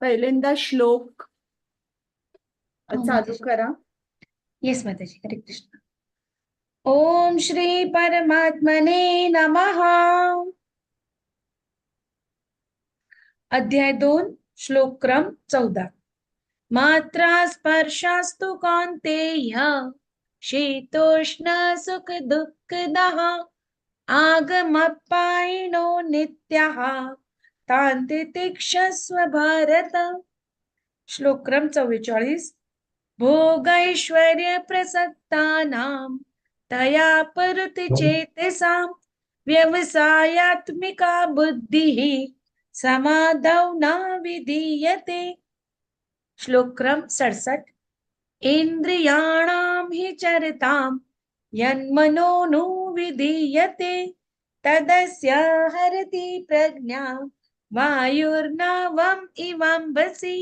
पहिल्यांदा श्लोक हो चालू माताजी. करा. येस माताजी. हरे कृष्ण. ओम श्री परमात्मने नमः. अध्याय 2 श्लोक क्रम 14. मात्रा स्पर्शास्तु कौन्तेय शीतोष्ण सुख दुःखदः आगमप्पायिनो नित्यः तान्ति तिक्षस्व भारत. श्लोक क्रम 44. भोगैश्वर्य प्रसक्तानां तया परुति चेतसां व्यवसायात्मिका बुद्धिः समाधौ न विधीयते. श्लोक क्रम 67. इंद्रियाणां हि चरतां यन्मनोनुविधीयते तदस्य हरति प्रज्ञां वायुर्नावम् इवाम्बसि.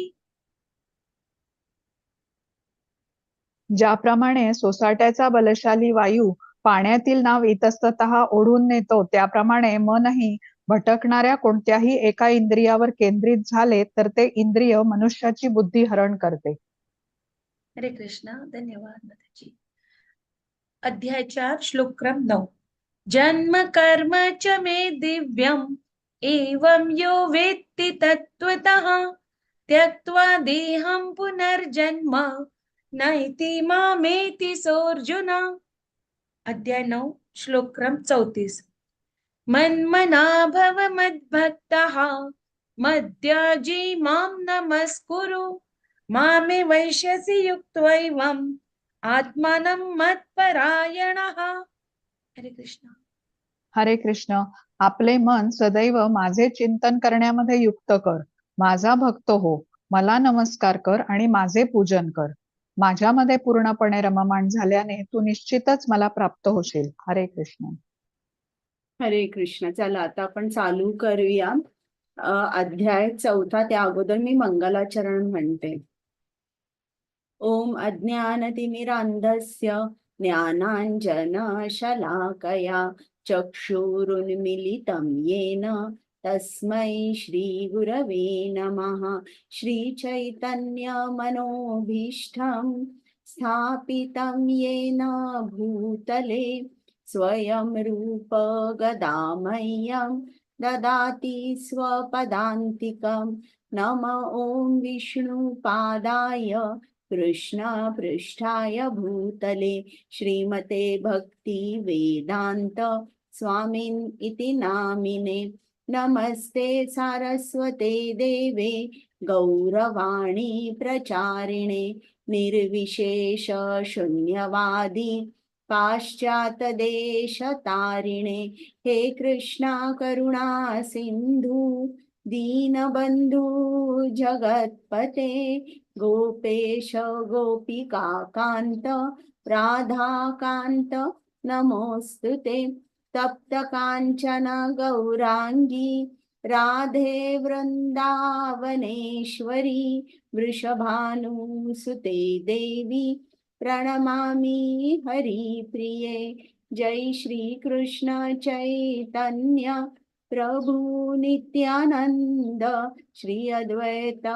ज्याप्रमाणे सोसाट्याचा बलशाली वायू पाण्यातील नाव इतस्ततः ओढून नेतो, त्याप्रमाणे मनही भटकणाऱ्या कोणत्याही एका इंद्रियावर केंद्रित झाले तर ते इंद्रिय मनुष्याची बुद्धी हरण करते. हरे कृष्ण. धन्यवाद माताजी. अध्याय 4 श्लोक क्रम 9. जन्म कर्म च मे दिव्यम एवं यो वेत्ति तत्त्वतः त्यक्त्वा देहं पुनर्जन्म नैति मामेति सोऽर्जुन. अध्याय 9 श्लोक क्रम 34. मन्मना भव मद्भक्तः मद्याजी मां नमस्कुरु मामे वैश्यसि युक्त्वैवम् आत्मानं मत्परायणः. हरे कृष्ण. हरे कृष्ण. आपले मन सदैव माझे चिंतन करण्यामध्ये युक्त कर. माझा भक्त हो, मला नमस्कार कर आणि माझे पूजन कर. माझ्यामध्ये पूर्णपणे रममाण झाल्याने तू निश्चितच मला प्राप्त होशील. हरे कृष्ण. हरे कृष्ण. चला आता आपण चालू करूया. अध्याय 4. त्या अगोदर मी मंगलाचरण म्हणते. ओम अज्ञानतिमिरान्धस्य ज्ञानाञ्जनशलाकया चक्षुरुन्मीलितं येन तस्मै श्रीगुरवे नमः. श्रीचैतन्यमनोभीष्टं स्थापितं येन भूतले स्वयं रूप गदामह्यं ददाति स्वपदान्तिकं. नम ओं विष्णुपादाय कृष्ण पृष्ठाय भूतले श्रीमते भक्ति वेदांत स्वामिन् इति नामिने. नमस्ते सारस्वते देवे गौरवाणी प्रचारिणे निर्विशेष शून्यवादी पाश्चातदेशतारिणे. हे कृष्णा करुणा सिंधु दीनबंधु जगत्पते गोपेश गोपिकान्त राधाकान्त नमोस्तुते. तप्त कांचन गौरांगी राधे वृंदावनेश्वरी वृषभानुसुते देवी प्रणमामि हरिप्रिये. जय श्री कृष्ण चैतन्य प्रभु नित्यानंद श्री अद्वैत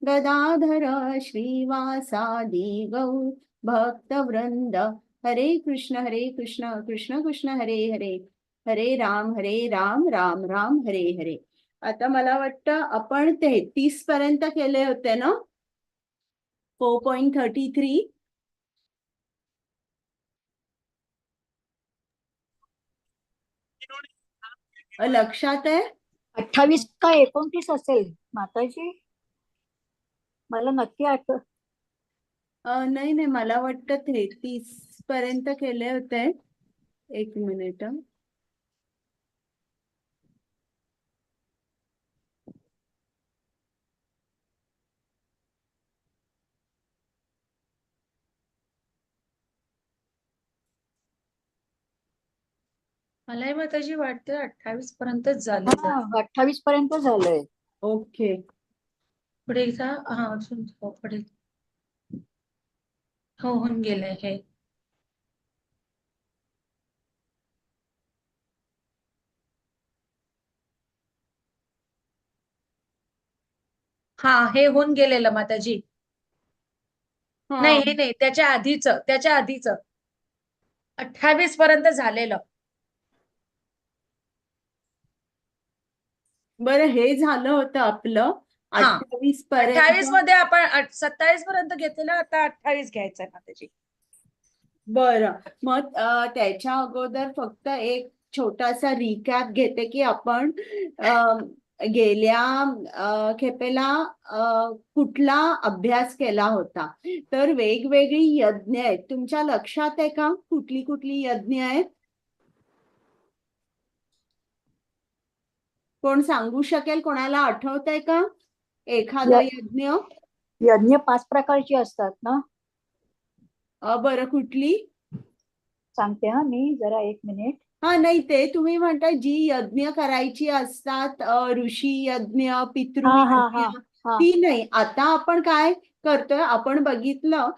गदाधर श्रीवासादि गौर भक्तवृंद. हरे कृष्ण कृष्ण कृष्ण हरे हरे हरे राम राम राम हरे हरे. आता मला वाटतं आपण 33 पर्यंत केले होते ना. 4.33. लक्षात आहे? 28 का 29 असेल माताजी, मला नक्की आठवत. नाही नाही, मला वाटतं 33 पर्यंत केले होते. एक मिनिट. मलाही माताजी वाटतं 28 पर्यंतच झालेलं. 28 पर्यंत झालंय. ओके. पुढे जा. हा अजून पुढे. हो होऊन गेले हे. हा हे होऊन गेलेलं माताजी. नाही हे नाही, त्याच्या आधीच 28 पर्यंत झालेलं. बरं, हे झालं होतं आपलं हा. 28 28 पर्यंत. मध्ये आपण 27 पर्यंत घेतलेलं, आता 28 घ्यायचंय माताजी. बरं, मग त्याच्या अगोदर फक्त एक छोटासा रिकॅप घेते की आपण गेल्या खेपेला कुठला अभ्यास केला होता. तर वेगवेगळी यज्ञ आहेत. तुमच्या लक्षात आहे का कुठली कुठली यज्ञ आहेत? कोण सांगू शकेल? कोणाला आठवतंय का एखादं यज्ञ? यज्ञ 5 प्रकारची असतात ना? बरं, कुठली? सांगते हा मी, जरा 1 मिनिट. हा, नाही ते तुम्ही म्हणता जी यज्ञ करायची असतात, ऋषी यज्ञ, पितृ हा हा यज्ञ, हा हा ती नाही. आता आपण काय करतोय, आपण बघितलं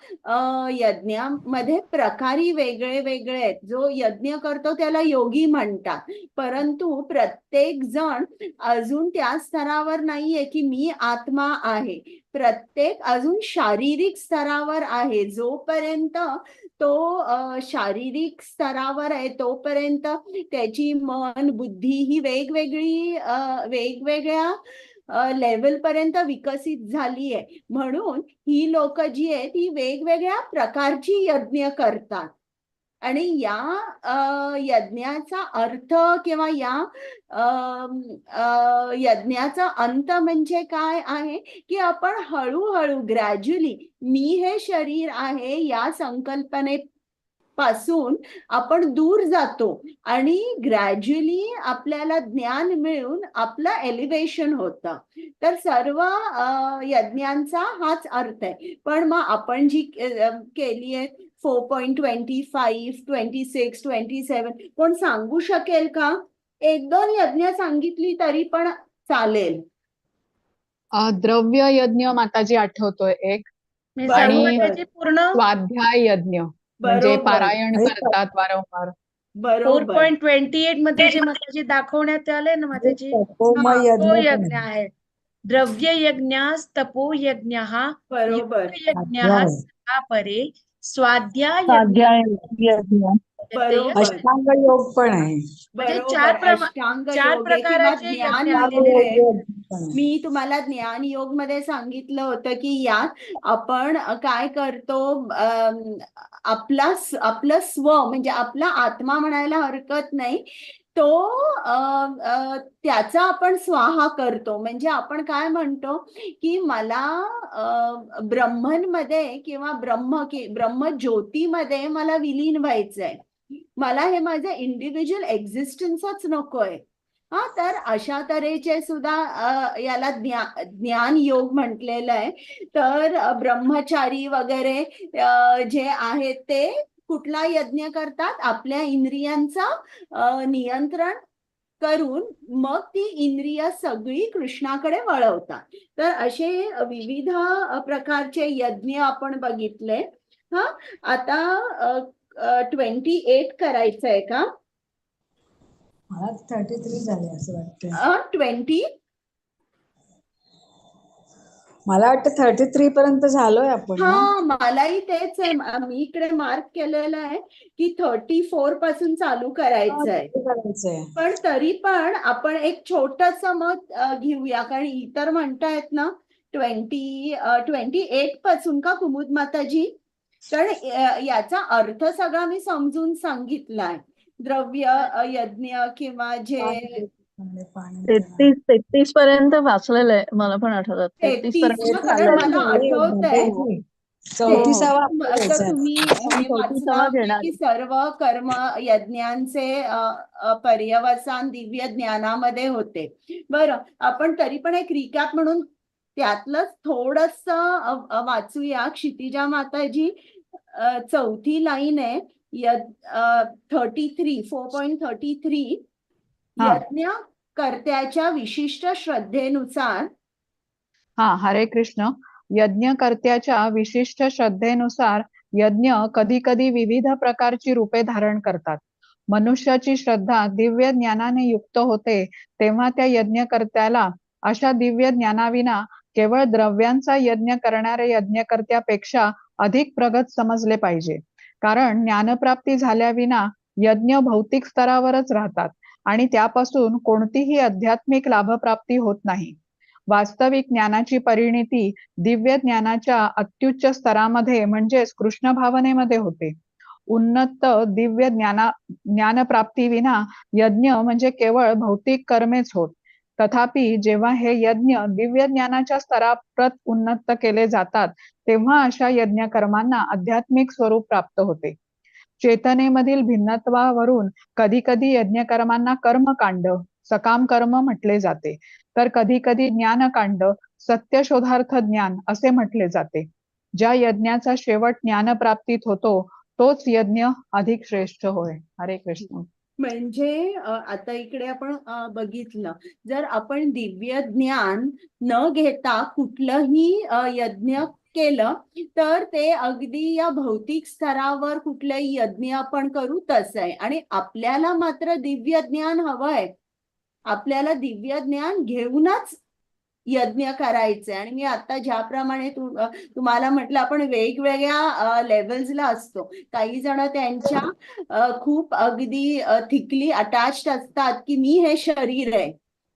यज्ञामध्ये प्रकारही वेगळे वेगळे आहेत. जो यज्ञ करतो त्याला योगी म्हणतात, परंतु प्रत्येक जण अजून त्या स्तरावर नाहीये की मी आत्मा आहे. प्रत्येक अजून शारीरिक स्तरावर आहे. जोपर्यंत तो शारीरिक स्तरावर आहे तोपर्यंत त्याची मन बुद्धी ही वेगवेगळ्या लेवल पर्यंत विकसित झाली आहे. म्हणून ही लोक जी आहेत ही वेगवेगळ्या प्रकारची यज्ञ करतात. आणि या यज्ञाचा अर्थ किंवा या यज्ञाचा अंत म्हणजे काय आहे की आपण हळूहळू ग्रॅज्युअली मी हे शरीर आहे या संकल्पनेपासून आपण दूर जातो आणि ग्रॅज्युअली आपल्याला ज्ञान मिळून आपलं एलिव्हेशन होतं. तर सर्व यज्ञांचा हाच अर्थ आहे. पण मग आपण जी केली आहे 4.25, 26, 27, कोण सांगू शकेल का? 1-2 यज्ञ सांगितली तरी पण चालेल. द्रव्य यज्ञ माताजी आठवतोय एक, मी बरोबर. सांगू माताजी पूर्ण स्वाध्याय यज्ञ म्हणजे बरोबर. पारायण करतात वारंवार. बरोबर. 4.28 मध्ये जे माताजी दाखवण्यात आले ना माताजी, तपोमय हा, तो यज्ञ पण यज्ञ आहे. आहे. द्रव्य यज्ञास तपो यज्ञ बरोबर. यज्ञ स्वाध्याय. सहा परे स्वाध्याय यज्ञ स्वाध्याय यज्ञ. बरोबर. अष्टांग योग पण आहे. म्हणजे बरोबर, अष्टांग चार योग आहे किंवा प्रकाराचे ज्ञान यज्ञ योग आलेले आहे. योग पण आहे. मी तुम्हाला ज्ञान योग मध्ये सांगितलं होतं की यात आपण काय करतो, आपलं स्व म्हणजे आपला आत्मा म्हणायला हरकत नाही, तो त्याचा आपण स्वाहा करतो. म्हणजे आपण काय म्हणतो की मला ब्रह्मनमध्ये किंवा ब्रह्मज्योतीमध्ये मला विलीन व्हायचंय. मला हे माझं इंडिव्हिज्युअल एक्झिस्टन्सच नकोय. हा, तर अशा तऱ्हेचे सुद्धा याला ज्ञान योग म्हटलेलं आहे. तर ब्रह्मचारी वगैरे जे आहेत ते कुठला यज्ञ करतात? आपल्या इंद्रियांचं नियंत्रण करून मग ती इंद्रिय सगळी कृष्णाकडे वळवतात. तर असे विविध प्रकारचे यज्ञ आपण बघितले. हा, आता 28 करायचंय का? मला 33 झाले असं वाटतं. 20. मला वाटतं 33 पर्यंत झालोय आपण ना. हा, मलाही तेच आहे. मी इकडे मार्क केलेलं आहे की 34 पासून चालू करायचं आहे. किती करायचंय? पण तरी पण आपण एक छोटस मत घेऊया, कारण इतर म्हणतायत ना 28 पासून का कुमुद माताजी? कारण याचा अर्थ सगळा मी समजून सांगितलाय. द्रव्य यज्ञ किंवा जे 33 पर्यंत वाचलेलं आहे, मला पण आठवतात. 33 33 पर्यंत कारण मला झालंय. आठवतंय. 34वा आता तुम्ही हे वाचला 34वा घेणार. की सर्व कर्म यज्ञांचे पर्यवसान दिव्य ज्ञानामध्ये होते. बरं, आपण तरी पण एक रिकॅप म्हणून त्यातलंच थोडस वाचूया. क्षितिजा माताजी, 4थी लाईन आहे 4.33 हा. यज्ञ कर्त्याच्या विशिष्ट श्रद्धेनुसार. हा, हरे कृष्ण. यज्ञकर्त्याच्या विशिष्ट श्रद्धेनुसार यज्ञ कधी कधी विविध प्रकारची रूपे धारण करतात. मनुष्याची श्रद्धा दिव्य ज्ञानाने युक्त होते तेव्हा त्या यज्ञकर्त्याला अशा दिव्य ज्ञानाविना केवळ द्रव्यांचा यज्ञ करणाऱ्या यज्ञकर्त्यापेक्षा अधिक प्रगत समजले पाहिजे. कारण ज्ञानप्राप्ती झाल्याविना यज्ञ भौतिक स्तरावरच राहतात आणि त्यापासून कोणतीही आध्यात्मिक लाभप्राप्ती होत नाही. वास्तविक ज्ञानाची परिणिती दिव्य ज्ञानाच्या अत्युच्च स्तरामध्ये म्हणजेच कृष्ण भावनेमध्ये होते. उन्नत दिव्य ज्ञानप्राप्ती विना यज्ञ म्हणजे केवळ भौतिक कर्मेच होत. तथापि जेव्हा हे यज्ञ दिव्य ज्ञानाच्या स्तराप्रत उन्नत केले जातात तेव्हा अशा यज्ञ कर्मांना आध्यात्मिक स्वरूप प्राप्त होते. चेतनेमधील भिन्नत्वावरून कधी कधी यज्ञकर्मांना कर्मकांड सकाम कर्म म्हटले जाते, तर कधी कधी ज्ञानकांड सत्यशोधार्थ ज्ञान असे म्हटले जाते. ज्या यज्ञाचा शेवट ज्ञानप्राप्तीत होतो तोच यज्ञ अधिक श्रेष्ठ होय. हरे कृष्ण. म्हणजे आता इकडे आपण बघितलं, जर आपण दिव्य ज्ञान न घेता कुठलंही यज्ञ केलं तर ते अगदी या भौतिक स्तरावर कुठलाही यज्ञ आपण करू तसं आहे. आणि आपल्याला मात्र दिव्य ज्ञान हवंय. आपल्याला दिव्य ज्ञान घेऊनच यज्ञ करायचे. आणि मी आता ज्याप्रमाणे तुम्हाला म्हटलं, आपण वेगवेगळ्या लेवल्सला असतो. काही जण त्यांच्या खूप अगदी थिकली अटॅच्ड असतात की मी हे शरीर आहे,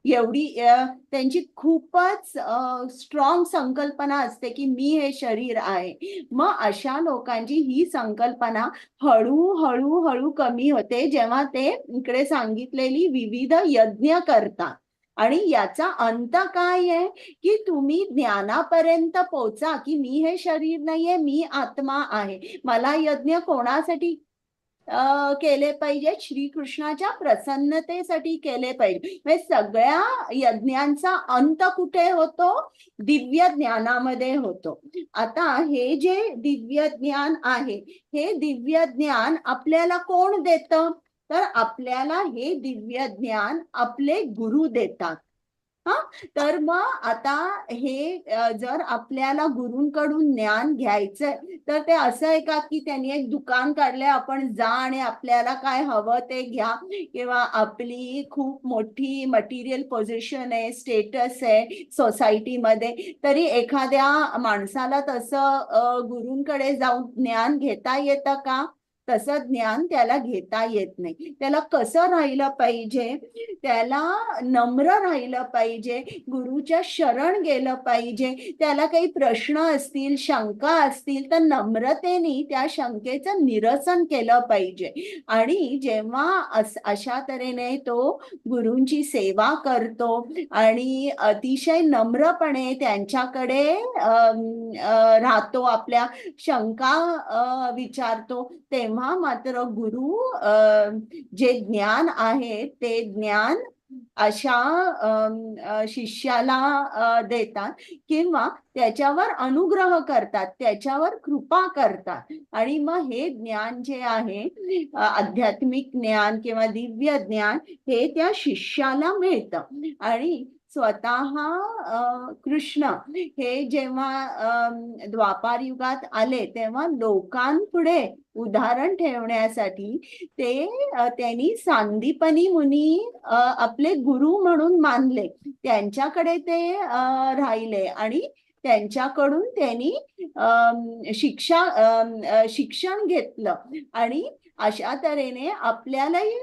एवढी त्यांची खूपच स्ट्रॉंग संकल्पना असते की मी हे शरीर आहे. मग अशा लोकांची ही संकल्पना हळूहळू हळू कमी होते जेव्हा ते इकडे सांगितलेली विविध यज्ञ करतात. आणि याचा अंत काय आहे की तुम्ही ज्ञानापर्यंत पोहोचा की मी हे शरीर नाहीये, मी आत्मा आहे. मला यज्ञ कोणासाठी केले पाहिजे? श्रीकृष्णाच्या प्रसन्नतेसाठी केले पाहिजे. म्हणजे सगळ्या यज्ञांचा अंत कुठे होतो? दिव्य ज्ञानामध्ये होतो. आता हे जे दिव्य ज्ञान आहे, हे दिव्य ज्ञान आपल्याला कोण देतं? तर आपल्याला हे दिव्य ज्ञान आपले गुरु देतात. तर मग आता हे जर आपल्याला गुरूंकडून ज्ञान घ्यायचंय तर ते असं आहे का की त्यांनी एक दुकान काढलंय, आपण जा आणि आपल्याला काय हवं ते घ्या, किंवा आपली खूप मोठी मटेरियल पोझिशन आहे, स्टेटस आहे सोसायटीमध्ये, तरी एखाद्या माणसाला तसं गुरूंकडे जाऊन ज्ञान घेता येतं का? तसं ज्ञान त्याला घेता येत नाही. त्याला कसं राहिलं पाहिजे? त्याला नम्र राहिलं पाहिजे, गुरुच्या शरण गेलं पाहिजे. त्याला काही प्रश्न असतील, शंका असतील तर नम्रतेने त्या शंकेचं निरसन केलं पाहिजे. आणि जेव्हा अशा तऱ्हेने तो गुरूंची सेवा करतो आणि अतिशय नम्रपणे त्यांच्याकडे राहतो, आपल्या शंका विचारतो, तेव्हा मात्र गुरु जे ज्ञान आहे ते ज्ञान अशा शिष्याला देतात किंवा त्याच्यावर अनुग्रह करतात, त्याच्यावर कृपा करतात. आणि मग हे ज्ञान जे आहे आध्यात्मिक ज्ञान किंवा दिव्य ज्ञान हे त्या शिष्याला मिळतं. आणि स्वतः कृष्ण हे जेव्हा द्वापार युगात आले तेव्हा लोकांपुढे उदाहरण ठेवण्यासाठी त्यांनी सांदीपनी मुनी आपले गुरु म्हणून मानले, त्यांच्याकडे ते राहिले आणि त्यांच्याकडून त्यांनी शिक्षण घेतलं. आणि अशा तऱ्हेने आपल्यालाही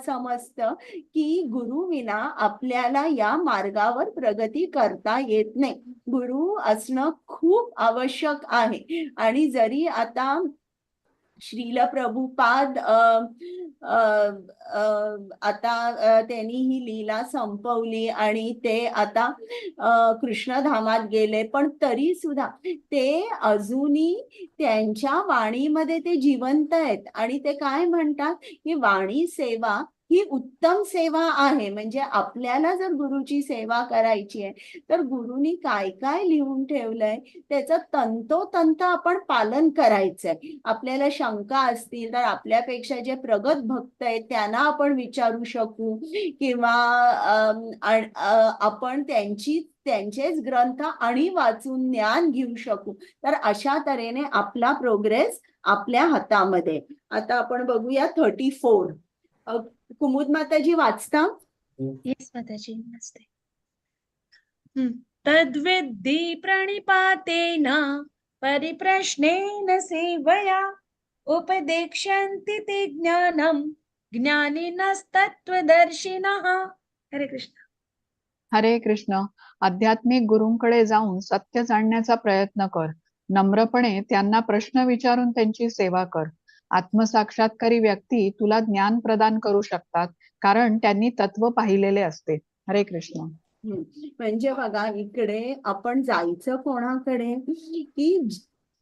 समजतं की गुरु विना आपल्याला या मार्गावर प्रगती करता येत नाही. गुरु असणं खूप आवश्यक आहे. आणि जरी आता श्रील प्रभुपाद आता त्यांनी ही लीला संपवली आणि ते आता कृष्णधामात गेले, पण तरी सुद्धा ते अजूनही त्यांच्या वाणीमध्ये ते जिवंत आहेत. आणि ते काय म्हणतात की वाणी सेवा ही उत्तम सेवा आहे. म्हणजे आपल्याला जर गुरुची सेवा करायची आहे तर गुरुनी काय काय लिहून ठेवलंय त्याचं तंतोतंत आपण पालन करायचंय. आपल्याला शंका असतील तर आपल्यापेक्षा जे प्रगत भक्त आहेत त्यांना आपण विचारू शकू, किंवा आपण त्यांचेच ग्रंथ आणि वाचून ज्ञान घेऊ शकू. तर अशा तऱ्हेने आपला प्रोग्रेस आपल्या हातामध्ये. आता आपण बघूया 34. कुमुद माताजी वाचता? येस माताजी, नमस्ते. तद्विद्धि प्रणिपातेन परिप्रश्नेन सेवया उपदेक्ष्यन्ति ते ज्ञानं ज्ञानिनस्तत्त्वदर्शिनः. हरे कृष्ण. हरे कृष्ण. आध्यात्मिक गुरूंकडे जाऊन सत्य जाणण्याचा प्रयत्न कर. नम्रपणे त्यांना प्रश्न विचारून त्यांची सेवा कर. आत्मसाक्षात्कारी व्यक्ती तुला ज्ञान प्रदान करू शकतात, कारण त्यांनी तत्व पाहिलेले असते. हरे कृष्ण. म्हणजे बघा, इकडे आपण जायचं कोणाकडे, की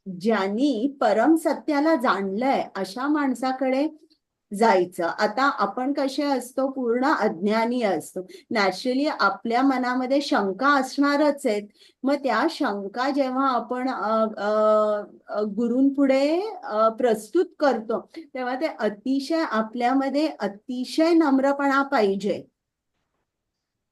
ज्यांनी परम सत्याला जाणलंय अशा माणसाकडे जायचं. आता आपण कसे असतो, पूर्ण अज्ञानी असतो. नॅचरली आपल्या मनामध्ये शंका असणारच आहेत. मग त्या शंका जेव्हा आपण गुरूंपुढे प्रस्तुत करतो, तेव्हा ते अतिशय आपल्यामध्ये अतिशय नम्रपणा पाहिजे.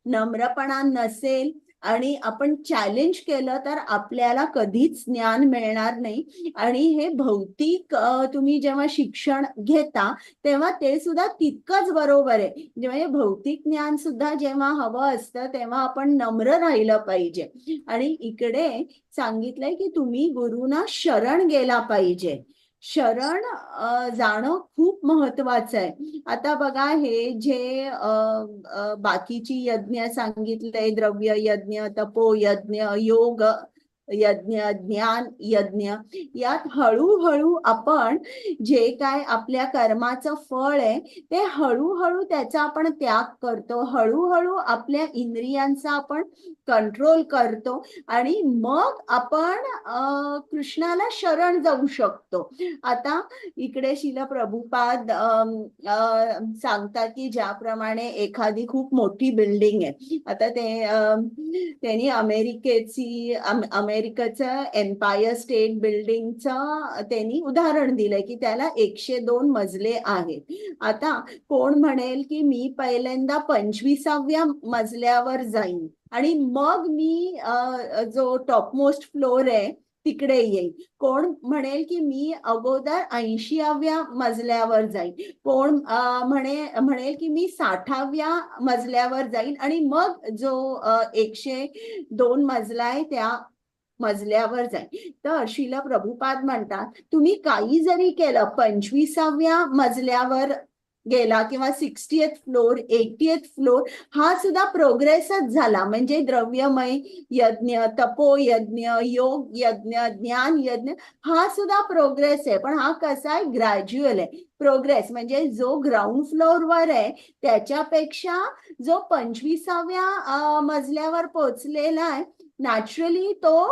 नम्रपणा नसेल आणि आपण चॅलेंज केलं तर आपल्याला कधीच ज्ञान मिळणार नाही. आणि हे भौतिक तुम्ही जेव्हा शिक्षण घेता तेव्हा ते सुद्धा तितकंच बरोबर आहे. म्हणजे भौतिक ज्ञान सुद्धा जेव्हा हवं असतं तेव्हा आपण नम्र राहिलं पाहिजे. आणि इकडे सांगितलंय की तुम्ही गुरुना शरण गेला पाहिजे. शरण जाणं खूप महत्वाचं आहे. आता बघा, हे जे बाकीची यज्ञ सांगितलंय, द्रव्य यज्ञ, तपो यज्ञ, योग यज्ञ, ज्ञान यज्ञ, यात हळूहळू आपण जे काय आपल्या कर्माचं फळ आहे ते हळूहळू त्याचा आपण त्याग करतो. हळूहळू आपल्या इंद्रियांचा आपण कंट्रोल करतो आणि मग आपण कृष्णाला शरण जाऊ शकतो. आता इकडे श्रील प्रभुपाद सांगतात की ज्याप्रमाणे एखादी खूप मोठी बिल्डिंग आहे. आता त्यांनी अमेरिकेचं एम्पायर स्टेट बिल्डिंगचं त्यांनी उदाहरण दिलंय की त्याला 102 मजले आहेत. आता कोण म्हणेल की मी पहिल्यांदा 25व्या मजल्यावर जाईन आणि मग मी जो टॉपमोस्ट फ्लोर आहे तिकडे येईल. कोण म्हणेल की मी अगोदर 80व्या मजल्यावर जाईन. कोण म्हणेल की मी 60व्या मजल्यावर जाईन आणि मग जो 102 मजला आहे त्या मजल्यावर जाईल. तर श्रील प्रभुपाद म्हणतात तुम्ही काही जरी केलं, 25व्या मजल्यावर गेला किंवा 60th फ्लोर, 80th फ्लोर, हा सुद्धा प्रोग्रेसच झाला. म्हणजे द्रव्यमय यज्ञ, तपो यज्ञ, योग यज्ञ, ज्ञान यज्ञ, हा सुद्धा प्रोग्रेस आहे. पण हा कसा आहे, ग्रॅज्युअल आहे. प्रोग्रेस म्हणजे जो ग्राउंड फ्लोअरवर आहे त्याच्यापेक्षा जो 25व्या मजल्यावर पोहोचलेला आहे, नॅचरली तो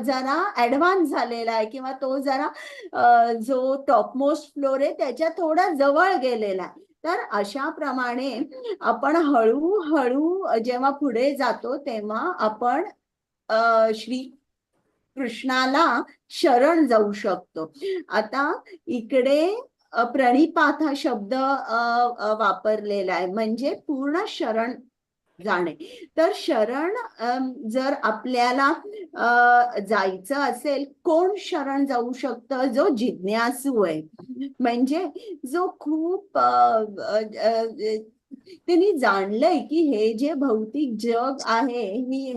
जरा ऍडव्हान्स झालेला आहे किंवा तो जरा जो टॉपमोस्ट फ्लोर आहे त्याच्या थोडा जवळ गेलेला आहे. तर अशा प्रमाणे आपण हळूहळू जेव्हा पुढे जातो तेव्हा आपण श्री कृष्णाला शरण जाऊ शकतो. आता इकडे प्रणिपात हा शब्द वापरलेला आहे, म्हणजे पूर्ण शरण जाणे. तर शरण जर आपल्याला जायचं असेल, कोण शरण जाऊ शकतं? जो जिज्ञासू आहे, म्हणजे जो खूप त्यांनी जाणलंय की हे जे भौतिक जग आहे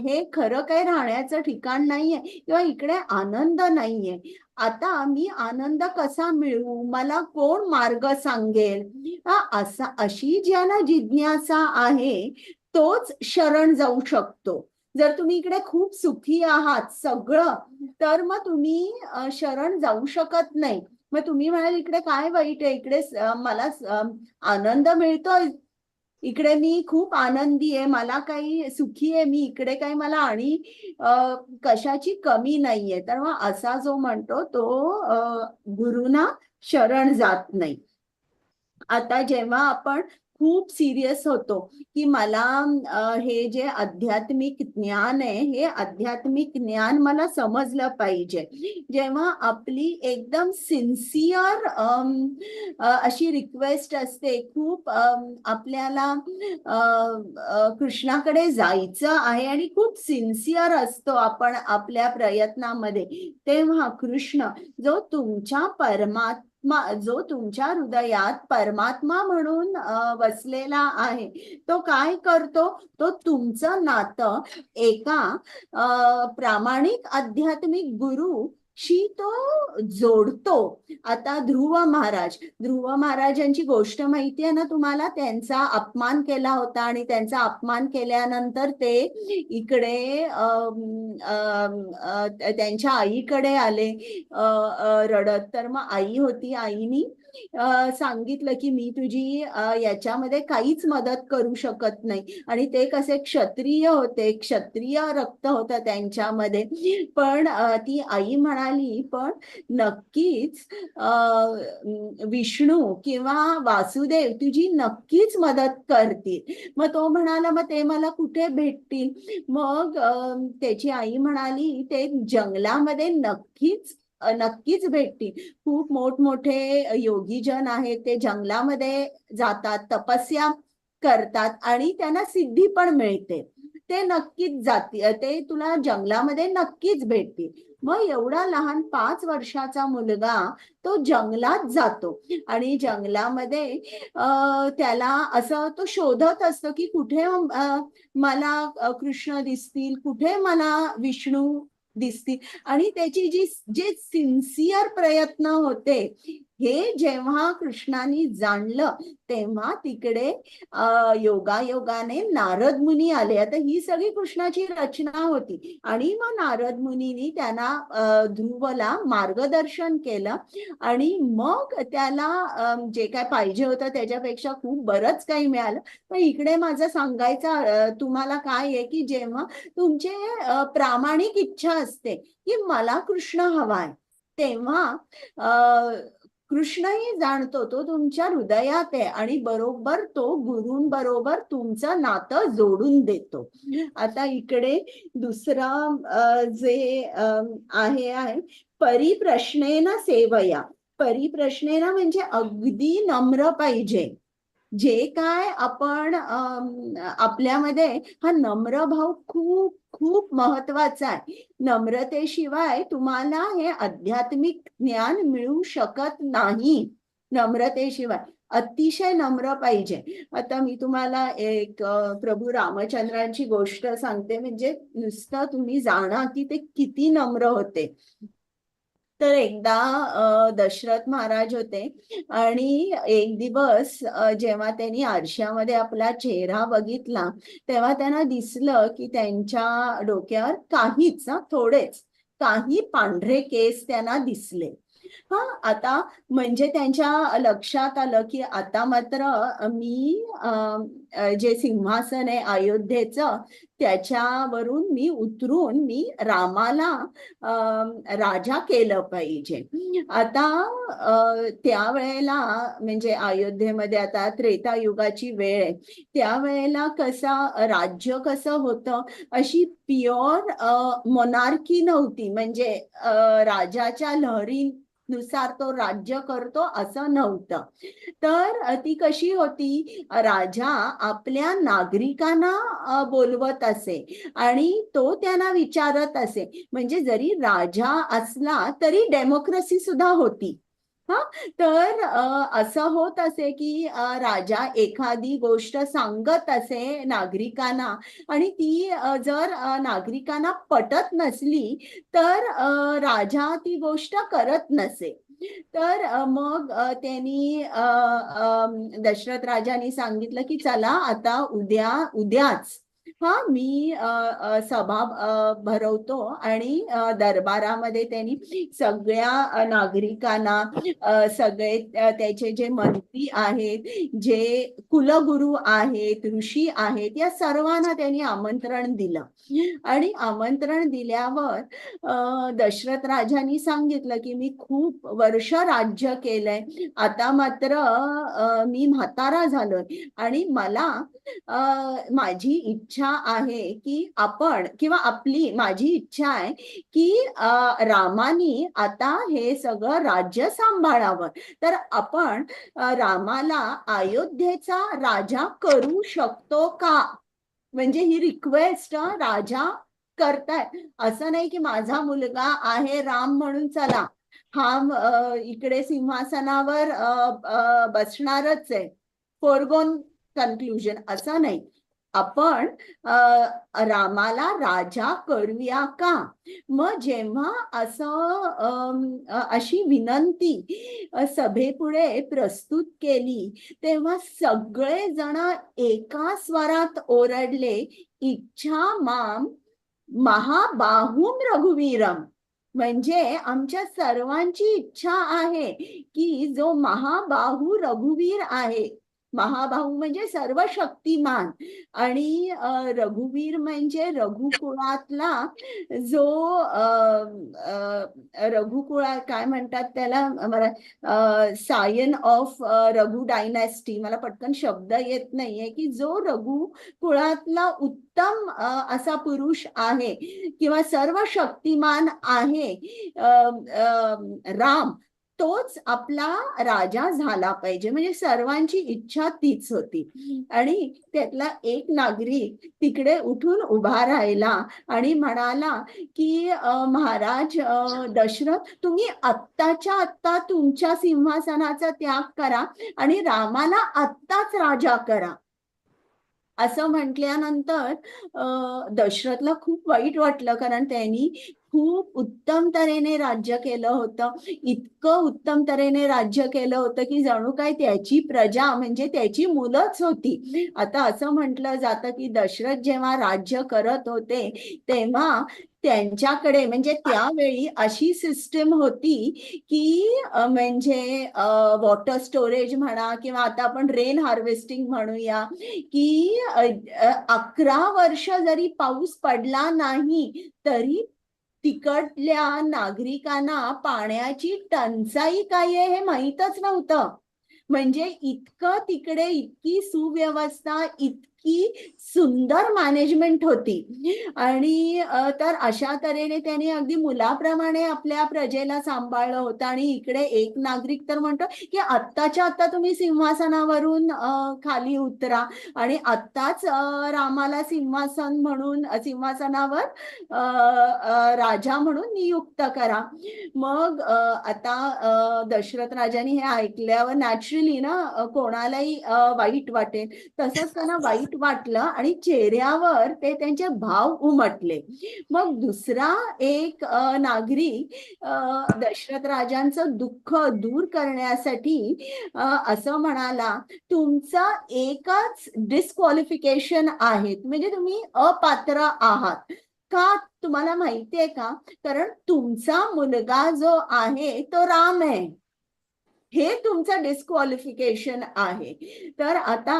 हे खरं काही राहण्याचं ठिकाण नाहीये किंवा इकडे आनंद नाहीये. आता मी आनंद कसा मिळवू, मला कोण मार्ग सांगेल, अशी ज्याला जिज्ञासा आहे तोच शरण जाऊ शकतो. जर तुम्ही इकडे खूप सुखी आहात सगळं, तर मग तुम्ही शरण जाऊ शकत नाही. मग तुम्ही म्हणाल इकडे काय वाईट आहे, इकडे मला आनंद मिळतोय, इकडे मी खूप आनंदी आहे, मला काही सुखी आहे मी इकडे, काही मला आणि कशाची कमी नाहीये. तर मग असा जो म्हणतो तो गुरुना शरण जात नाही. आता जेव्हा आपण खूप सिरियस होतो की मला हे जे आध्यात्मिक ज्ञान आहे हे आध्यात्मिक ज्ञान मला समजलं पाहिजे, जेव्हा आपली एकदम सिन्सिअर अशी रिक्वेस्ट असते, खूप आपल्याला कृष्णाकडे जायचं आहे आणि खूप सिन्सिअर असतो आपण आपल्या प्रयत्नामध्ये, तेव्हा कृष्ण जो तुमच्या जो तुमच्या हृदयात परमात्मा म्हणून वसलेला आहे तो काय करतो, तो तुमचं नातं एका प्रामाणिक आध्यात्मिक गुरु शी तो जोडतो. आता ध्रुव महाराजांची गोष्ट माहिती आहे ना तुम्हाला, त्यांचा अपमान केला होता आणि त्यांचा अपमान केल्यानंतर ते इकडे त्यांच्या आईकडे आले रडत. तर मग आई होती, आईनी सांगितलं की मी तुझी याच्यामध्ये काहीच मदत करू शकत नाही. आणि ते कसे क्षत्रिय होते, क्षत्रिय रक्त होतं त्यांच्यामध्ये. पण ती आई म्हणाली पण नक्कीच विष्णू किंवा वासुदेव तुझी नक्कीच मदत करतील. मग तो म्हणाला मग ते मला कुठे भेटतील. मग त्याची आई म्हणाली ते जंगलामध्ये नक्कीच भेटतील. खूप मोठमोठे योगीजन आहेत, ते जंगलामध्ये जातात, तपस्या करतात आणि त्यांना सिद्धी पण मिळते. ते नक्कीच ते तुला जंगलामध्ये नक्कीच भेटतील. मग एवढा लहान 5 वर्षाचा मुलगा तो जंगलात जातो आणि जंगलामध्ये त्याला असं तो शोधत असतो की कुठे मला कृष्ण दिसतील, कुठे मला विष्णू दिसतील. आणि त्याची जे सिन्सिअर प्रयत्न होते हे जेव्हा कृष्णाने जाणलं तेव्हा तिकडे योगायोगाने नारद मुनी आले. आता ही सगळी कृष्णाची रचना होती आणि मग नारद मुनीनी त्यांना ध्रुवला मार्गदर्शन केलं आणि मग त्याला जे काय पाहिजे होतं त्याच्यापेक्षा खूप बरंच काही मिळालं. पण इकडे माझं सांगायचं तुम्हाला काय आहे की जेव्हा तुमचे प्रामाणिक इच्छा असते की मला कृष्ण हवाय, तेव्हा कृष्णही जाणतो तो तुमच्या हृदयात आहे आणि बरोबर तो गुरूंबरोबर तुमचं नातं जोडून देतो. आता इकडे दुसरं जे आहे परिप्रश्नेन सेवया. परिप्रश्नेन म्हणजे अगदी नम्र पाहिजे. जे काय आपण आपल्यामध्ये हा नम्र भाव खूप खूप महत्वाचा आहे. नम्रतेशिवाय तुम्हाला हे आध्यात्मिक ज्ञान मिळू शकत नाही. नम्रतेशिवाय अतिशय नम्र पाहिजे. आता मी तुम्हाला एक प्रभू रामचंद्रांची गोष्ट सांगते, म्हणजे नुसतं तुम्ही जाणा की ते किती नम्र होते. तर एकदा दशरथ महाराज होते आणि एक दिवस जेव्हा त्यांनी आरशामध्ये आपला चेहरा बघितला तेव्हा त्यांना दिसलं की त्यांच्या डोक्यावर थोडेच काही पांढरे केस त्यांना दिसले. आता म्हणजे त्यांच्या लक्षात आलं की आता मात्र मी जे सिंहासन आहे अयोध्येचं त्याच्यावरून मी उतरून मी रामाला राजा केलं पाहिजे. आता त्यावेळेला म्हणजे अयोध्येमध्ये आता त्रेतायुगाची वेळ आहे, त्यावेळेला राज्य कसं होतं, अशी प्युअर मोनार्की नव्हती. म्हणजे राजाच्या लहरीनुसार तो राज्य करतो असं नव्हतं. तर ती कशी होती, राजा आपल्या नागरिकांना बोलवत असे आणि तो त्यांना विचारत असे. म्हणजे जरी राजा असला तरी डेमोक्रेसी सुद्धा होती. तर असं होत असे की राजा एखादी गोष्ट सांगत असे नागरिकांना आणि ती जर नागरिकांना पटत नसली तर राजा ती गोष्ट करत नसे. तर मग त्यांनी दशरथ राजांनी सांगितलं की चला आता उद्याच मी सभा भरवतो आणि दरबारामध्ये त्यांनी सगळ्या नागरिकांना सगळे त्याचे जे मंत्री आहेत, जे कुलगुरू आहेत, ऋषी आहेत, या सर्वांना त्यांनी आमंत्रण दिलं. आणि आमंत्रण दिल्यावर दशरथ राजांनी सांगितलं की मी खूप वर्ष राज्य केलंय, आता मात्र मी म्हातारा झालोय आणि मला माझी इच्छा आहे की माझी इच्छा आहे की रामानी आता हे सगळं राज्य सांभाळावं. तर आपण रामाला अयोध्येचा राजा करू शकतो का, म्हणजे ही रिक्वेस्ट राजा करताय. असं नाही की माझा मुलगा आहे राम म्हणून चला इकडे सिंहासनावर बसणारच आहे, फोरगोन कन्क्लुजन असं नाही. आपण रामाला राजा करूया का? मग जेव्हा अशी विनंती सभेपुढे प्रस्तुत केली तेव्हा सगळे जण एका स्वरात ओरडले, इच्छा माम महाबाहुम रघुवीरम. म्हणजे आमच्या सर्वांची इच्छा आहे की जो महाबाहू रघुवीर आहे, महाबाहू म्हणजे सर्व शक्तिमान, आणि रघुवीर म्हणजे रघुकुळातला जो रघुकुळात काय म्हणतात त्याला, मला सायन ऑफ रघु डायनॅस्टी, मला पटकन शब्द येत नाहीये, की जो रघुकुळातला उत्तम असा पुरुष आहे किंवा सर्व शक्तिमान आहे राम, तोच आपला राजा झाला पाहिजे. म्हणजे सर्वांची इच्छा तीच होती. आणि त्यातला एक नागरिक तिकडे उठून उभा राहिला आणि म्हणाला की महाराज दशरथ, तुम्ही आत्ताच्या आत्ता तुमच्या सिंहासनाचा त्याग करा आणि रामाला आत्ताच राजा करा. असं म्हटल्यानंतर दशरथला खूप वाईट वाटलं, कारण त्यांनी खूप उत्तम तऱ्हेने राज्य केलं होतं, इतकं उत्तम तऱ्हेने राज्य केलं होतं की जणू काय त्याची प्रजा म्हणजे त्याची मुलंच होती. आता असं म्हटलं जातं की दशरथ जेव्हा राज्य करत होते तेव्हा त्यांच्याकडे म्हणजे त्यावेळी अशी सिस्टम होती की म्हणजे वॉटर स्टोरेज म्हणा किंवा आता आपण रेन हार्वेस्टिंग म्हणूया, की 11 वर्ष जरी पाऊस पडला नाही तरी तिकडल्या नागरिकांना पाण्याची टंचाई काय आहे हे माहीतच नव्हतं. म्हणजे इतकं तिकडे इतकी सुव्यवस्था, इतकी सुंदर मॅनेजमेंट होती. आणि तर अशा तऱ्हेने त्यांनी अगदी मुलाप्रमाणे आपल्या प्रजेला सांभाळलं होतं. आणि इकडे एक नागरिक तर म्हणतो की आत्ताच्या आत्ता तुम्ही सिंहासनावरून खाली उतरा आणि आत्ताच रामाला सिंहासनावर राजा म्हणून नियुक्त करा. मग आता दशरथ राजाने हे ऐकल्यावर नॅचरली ना कोणालाही वाईट वाटेल, तसंच त्यांना वाईट वाटलं आणि चेहऱ्यावर ते त्यांचे भाव उमटले. मग दुसरा एक नागरिक दशरथ राजांचं दुःख दूर करण्यासाठी असं म्हणाला, तुमचं एकच डिस्क्वालिफिकेशन आहे, म्हणजे तुम्ही अपात्र आहात. का तुम्हाला माहितीये का? कारण तुमचा मुलगा जो आहे तो राम आहे, हे तुमचं डिस्क्वालिफिकेशन आहे. तर आता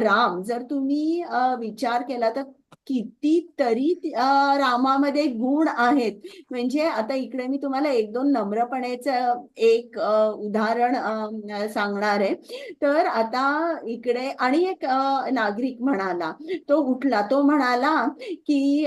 राम जर तुम्ही विचार केला तर कितीतरी रामामध्ये गुण आहेत. म्हणजे आता इकडे मी तुम्हाला एक दोन नम्रपणेचं एक उदाहरण सांगणार आहे. तर आता इकडे आणि एक नागरिक म्हणाला, तो उठला, तो म्हणाला की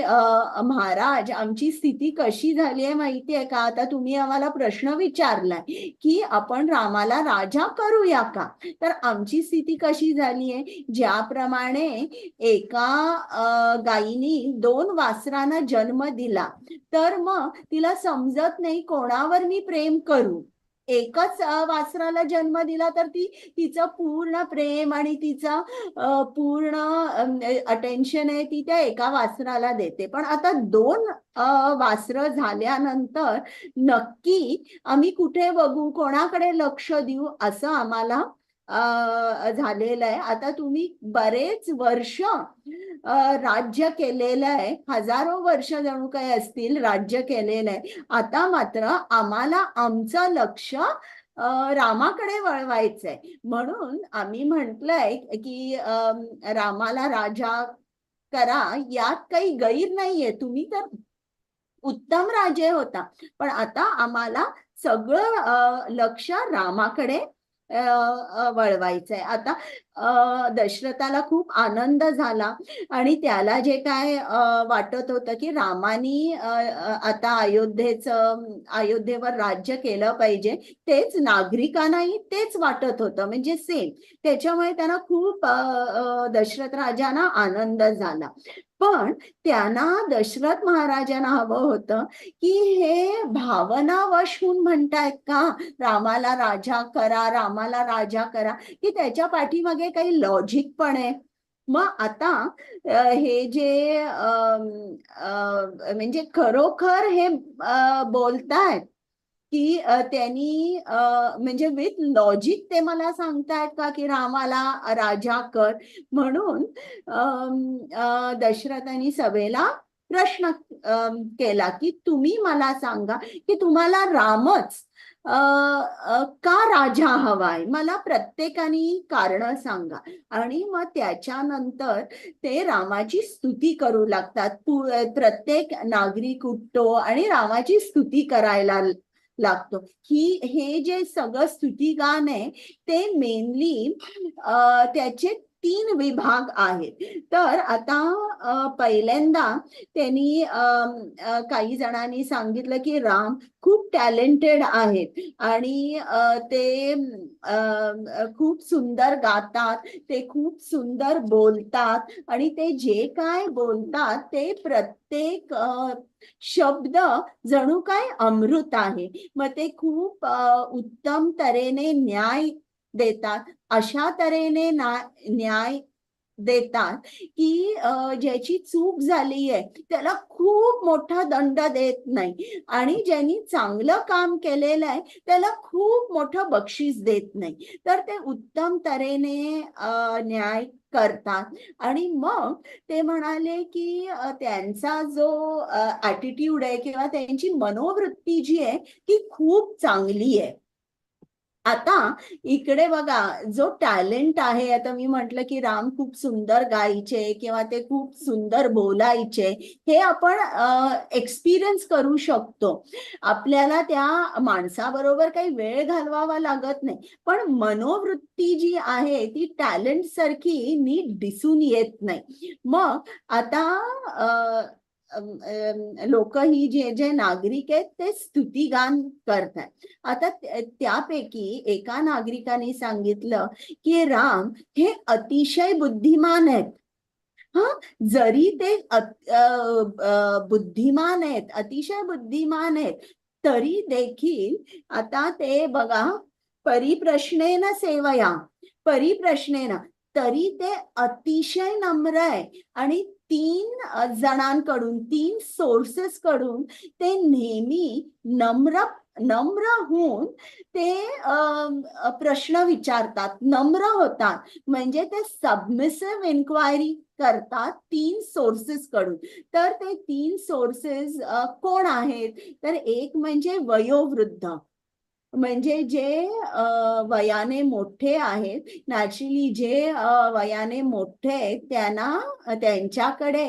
महाराज, आमची स्थिती कशी झाली आहे माहितीये का? आता तुम्ही आम्हाला प्रश्न विचारलाय की आपण रामाला राजा करूया का? तर आमची स्थिती कशी झाली आहे, ज्याप्रमाणे एका गायीनी 2 वासरांना जन्म दिला, तर मग तिला समजत नाही कोणावर मी प्रेम करू. एकच वासराला जन्म दिला तर तिचं पूर्ण प्रेम आणि तिचं पूर्ण अटेन्शन आहे ती त्या एका वासराला देते. पण आता 2 वासरं झाल्यानंतर नक्की आम्ही कुठे बघू, कोणाकडे लक्ष देऊ, असं आम्हाला झालेलं आहे. आता तुम्ही बरेच वर्ष राज्य केलेलं आहे, हजारो वर्ष जणू काही असतील राज्य केलेलं आहे. आता मात्र आम्हाला आमचं लक्ष रामाकडे वळवायचंय. म्हणून आम्ही म्हटलंय की रामाला राजा करा, यात काही गैर नाहीये, तुम्ही तर उत्तम राजे होता, पण आता आम्हाला सगळं लक्ष रामाकडे वळवायचंय. आता दशरथाला खूप आनंद झाला आणि त्याला जे काय वाटत होतं की रामानी आता अयोध्येवर राज्य केलं पाहिजे, तेच नागरिकांनाही तेच वाटत होतं, म्हणजे सेम. त्याच्यामुळे त्यांना खूप दशरथ राजांना आनंद झाला. पण त्यांना दशरथ महाराजांना हवं होतं की हे भावनावश होऊन म्हणतायत का रामाला राजा करा, रामाला राजा करा, की त्याच्या पाठीमागे काही लॉजिक पण आहे. मग आता हे जे म्हणजे खरोखर हे बोलतायत की त्यांनी म्हणजे विथ लॉजिक ते मला सांगतायत का की रामाला राजा कर. म्हणून दशरथांनी सभेला प्रश्न केला की तुम्ही मला सांगा की तुम्हाला रामच का राजा हवाय, मला प्रत्येकाने कारण सांगा. आणि मग त्याच्यानंतर ते रामाची स्तुती करू लागतात. प्रत्येक नागरिक उठतो आणि रामाची स्तुती करायला लागतो. हे जे सगळं स्तुतिगान आहे ते मेनली त्याचे 3 विभाग आहेत. तर आता पहिल्यांदा त्यांनी काही जणांनी सांगितलं की राम खूप टॅलेंटेड आहेत आणि ते खूप सुंदर गातात, ते खूप सुंदर बोलतात आणि ते जे काय बोलतात ते प्रत्येक शब्द जणू काय अमृत आहे. मग ते खूप उत्तम तऱ्हेने न्याय देतात. अशा तऱ्हेने न्याय देतात की ज्याची चूक झाली आहे त्याला खूप मोठा दंड देत नाही आणि ज्यांनी चांगलं काम केलेलं आहे त्याला खूप मोठं बक्षीस देत नाही. तर ते उत्तम तऱ्हेने न्याय करतात. आणि मग ते म्हणाले की त्यांचा जो ॲटिट्यूड आहे किंवा त्यांची मनोवृत्ती जी आहे ती खूप चांगली आहे. आता इकडे बघा जो टॅलेंट आहे, आता मी म्हटलं की राम खूप सुंदर गायचे किंवा ते खूप सुंदर बोलायचे, हे आपण एक्सपिरियन्स करू शकतो. आपल्याला त्या माणसाबरोबर काही वेळ घालवावा लागत नाही, पण मनोवृत्ती जी आहे ती टॅलेंट सारखी नीट दिसून येत नाही. मग आता लोक ही जे नागरिक आहेत ते स्तुतिगान करतात. आता त्यापैकी एका नागरिकाने सांगितलं की राम हे अतिशय बुद्धिमान आहेत. हा, जरी ते बुद्धिमान आहेत, अतिशय बुद्धिमान आहेत, तरी देखील आता ते बघा परिप्रश्नेन सेवया, परिप्रश्नेन, तरी ते अतिशय नम्र आहे आणि 3 जणांकडून 3 सोर्सेस कडून ते नेहमी नम्र होऊन ते प्रश्न विचारतात, नम्र होतात. म्हणजे ते सबमिसिव्ह इन्क्वायरी करतात 3 सोर्सेस कडून. तर ते 3 सोर्सेस कोण आहेत, तर एक म्हणजे वयोवृद्ध, म्हणजे जे वयाने मोठे आहेत. नॅचरली जे वयाने मोठे आहेत त्यांना त्यांच्याकडे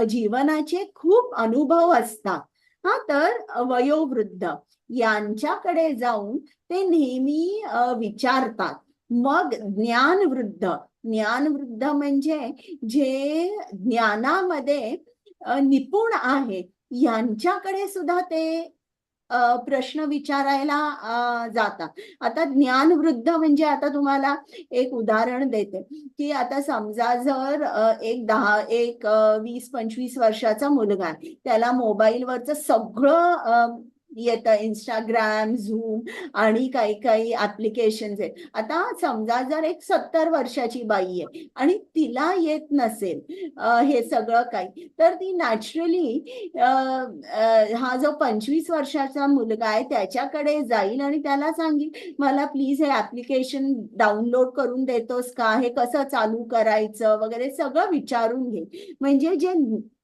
जीवनाचे खूप अनुभव असतात. हा, तर वयोवृद्ध यांच्याकडे जाऊन ते नेहमी विचारतात. मग ज्ञानवृद्ध, ज्ञानवृद्ध म्हणजे जे ज्ञानामध्ये निपुण आहेत, यांच्याकडे सुद्धा ते प्रश्न विचारायला जातात. आता ज्ञानवृद्ध म्हणजे आता तुम्हाला एक उदाहरण देते की आता समजा जर एक 20-25 वर्षाचा मुलगा आहे, त्याला मोबाईलवरचं सगळं येतं, इंस्टाग्राम, झूम आणि काही काही ऍप्लिकेशन्स आहेत. आता समजा जर एक 70 वर्षाची बाई आहे आणि तिला येत नसेल हे सगळं काही, तर ती नॅचरली हा जो 25 वर्षाचा मुलगा आहे त्याच्याकडे जाईल आणि त्याला सांगेल मला प्लीज हे ऍप्लिकेशन डाउनलोड करून देतोस का, हे कसं चालू करायचं वगैरे सगळं विचारून घे. म्हणजे जे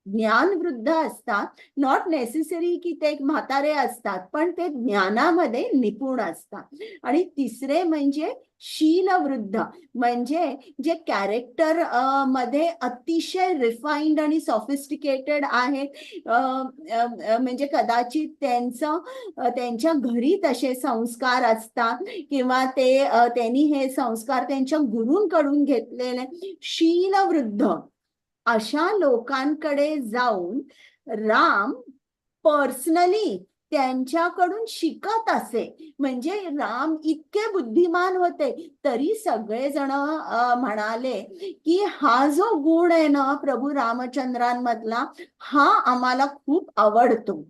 ज्ञानवृद्ध असतात, नॉट नेसेसरी की ते म्हातारे असतात, पण ते ज्ञानामध्ये निपुण असतात. आणि तिसरे म्हणजे शीलवृद्ध, म्हणजे जे कॅरेक्टर मध्ये अतिशय रिफाइंड आणि सॉफिस्टिकेटेड आहेत. म्हणजे कदाचित त्यांच्या घरी तसे संस्कार असतात किंवा त्यांनी हे संस्कार त्यांच्या गुरूंकडून घेतलेले. शीलवृद्ध अशा लोकांकडे जाऊन राम पर्सनली त्यांच्याकडून शिकत असे. म्हणजे राम इतके बुद्धिमान होते तरी सगळेजण म्हणाले की हा जो गुण आहे ना प्रभू रामचंद्रांमधला, हा आम्हाला खूप आवडतो.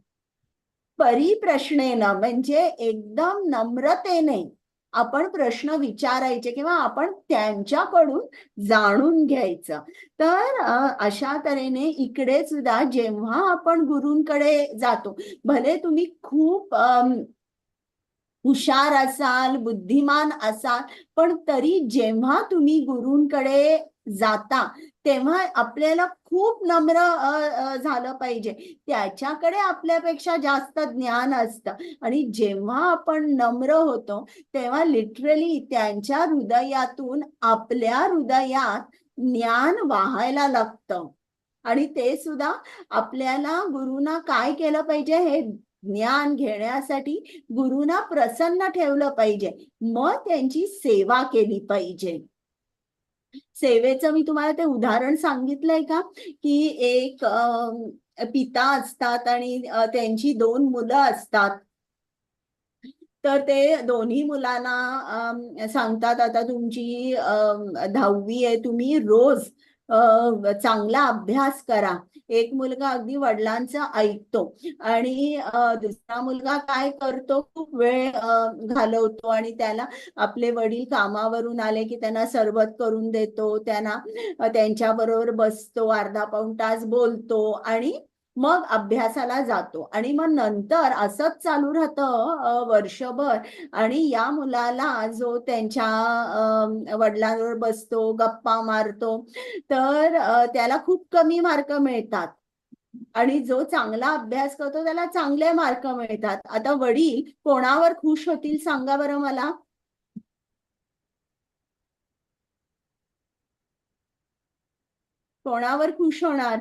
परिप्रश्नेनं म्हणजे एकदम नम्रतेने आपण प्रश्न विचारायचे किंवा आपण त्यांच्याकडून जाणून घ्यायचं. तर अशा तऱ्हेने इकडे सुद्धा जेव्हा आपण गुरूंकडे जातो, भले तुम्ही खूप हुशार असाल, बुद्धिमान असाल, पण तरी जेव्हा तुम्ही गुरूंकडे जाता तेव्हा आपल्याला खूप नम्र झालं पाहिजे. त्याच्याकडे आपल्यापेक्षा जास्त ज्ञान असतं आणि जेव्हा आपण नम्र होतो तेव्हा लिटरली त्यांच्या हृदयातून आपल्या हृदयात ज्ञान वाहायला लागतं. आणि ते सुद्धा आपल्याला गुरुना काय केलं पाहिजे, हे ज्ञान घेण्यासाठी गुरुना प्रसन्न ठेवलं पाहिजे, मग त्यांची सेवा केली पाहिजे. सेवेचं मी तुम्हाला ते उदाहरण सांगितलंय का, की एक पिता असतात आणि त्यांची 2 मुलं असतात. तर ते दोन्ही मुलांना सांगतात, आता तुमची 10वी आहे, तुम्ही रोज चांगला अभ्यास करा. एक मुलगा अगदी वडिलांचं ऐकतो आणि दुसरा मुलगा काय करतो, खूप वेळ घालवतो आणि त्याला आपले वडील कामावरून आले की त्यांना सरबत करून देतो, त्यांना त्यांच्याबरोबर बसतो, अर्धा पाऊण तास बोलतो आणि मग अभ्यासाला जातो. आणि मग नंतर असंच चालू राहतं वर्षभर आणि या मुलाला जो त्यांच्या वडिलांबरोबर बसतो, गप्पा मारतो, तर त्याला खूप कमी मार्क मिळतात आणि जो चांगला अभ्यास करतो त्याला चांगले मार्क मिळतात. आता वडील कोणावर खुश होतील सांगा बरं मला? कोणावर खुश होणार?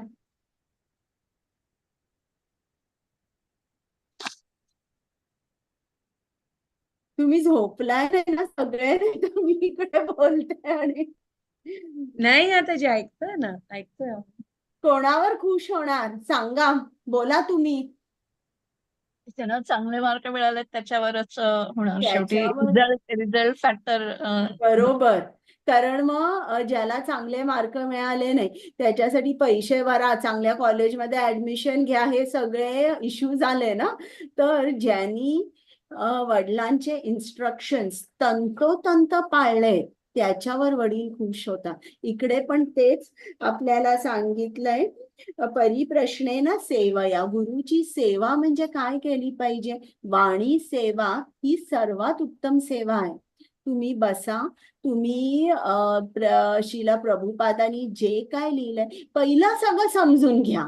तुम्ही झोपलाय ना सगळे, तुम्ही इकडे बोलते आणि नाही आता जे ऐकतोय ना, ऐकतोय. कोणावर खुश होणार सांगा, बोला तुम्ही. त्यांना चांगले मार्क मिळाले त्याच्यावरच होणार शेवटी. त्याच्यावर रिझल्ट फॅक्टर. बरोबर. कारण मग ज्याला चांगले मार्क मिळाले नाही त्याच्यासाठी पैसे भरा, चांगल्या कॉलेजमध्ये ऍडमिशन घ्या, हे सगळे इश्यू झाले ना. तर ज्यांनी वडिलांचे इन्स्ट्रक्शन्स तंतोतंत पाळले त्याच्यावर वडील खुश होतात. इकडे पण तेच आपल्याला सांगितलंय, परिप्रश्नेन सेवया. गुरुची सेवा म्हणजे काय केली पाहिजे? वाणी सेवा ही सर्वात उत्तम सेवा आहे. तुम्ही बसा, तुम्ही शिला प्रभुपादांनी जे काय लिहिलंय पहिलं सगळं समजून घ्या